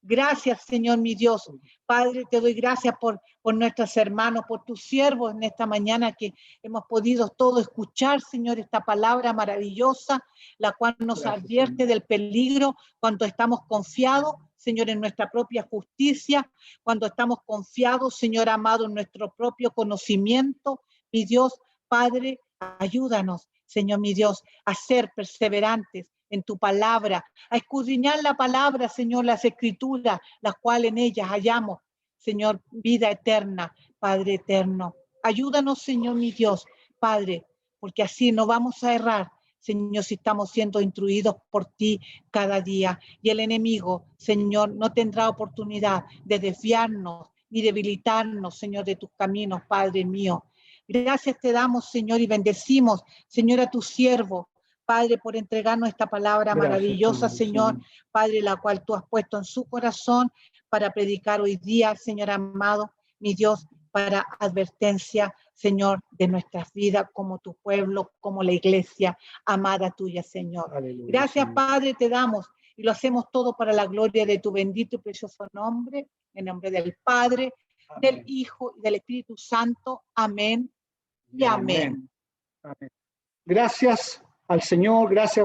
Gracias, Señor, mi Dios. Padre, te doy gracias por nuestros hermanos, por tus siervos en esta mañana que hemos podido todos escuchar, Señor, esta palabra maravillosa, la cual nos advierte del peligro cuando estamos confiados, Señor, en nuestra propia justicia, cuando estamos confiados, Señor amado, en nuestro propio conocimiento. Mi Dios, Padre, ayúdanos, Señor, mi Dios, a ser perseverantes en tu palabra, a escudriñar la palabra, Señor, las escrituras, las cuales en ellas hallamos, Señor, vida eterna, Padre eterno. Ayúdanos, Señor, mi Dios, Padre, porque así no vamos a errar, Señor, si estamos siendo instruidos por ti cada día. Y el enemigo, Señor, no tendrá oportunidad de desviarnos ni debilitarnos, Señor, de tus caminos, Padre mío. Gracias te damos, Señor, y bendecimos, Señor, a tu siervo, Padre, por entregarnos esta palabra maravillosa, Señor, Padre, la cual tú has puesto en su corazón para predicar hoy día, Señor amado, mi Dios, para advertencia, Señor, de nuestras vidas como tu pueblo, como la iglesia amada tuya, Señor. Aleluya, Gracias, Señor. Padre, te damos y lo hacemos todo para la gloria de tu bendito y precioso nombre, en nombre del Padre, Amén. del Hijo y del Espíritu Santo. Amén y amén. Amén. Gracias al Señor, gracias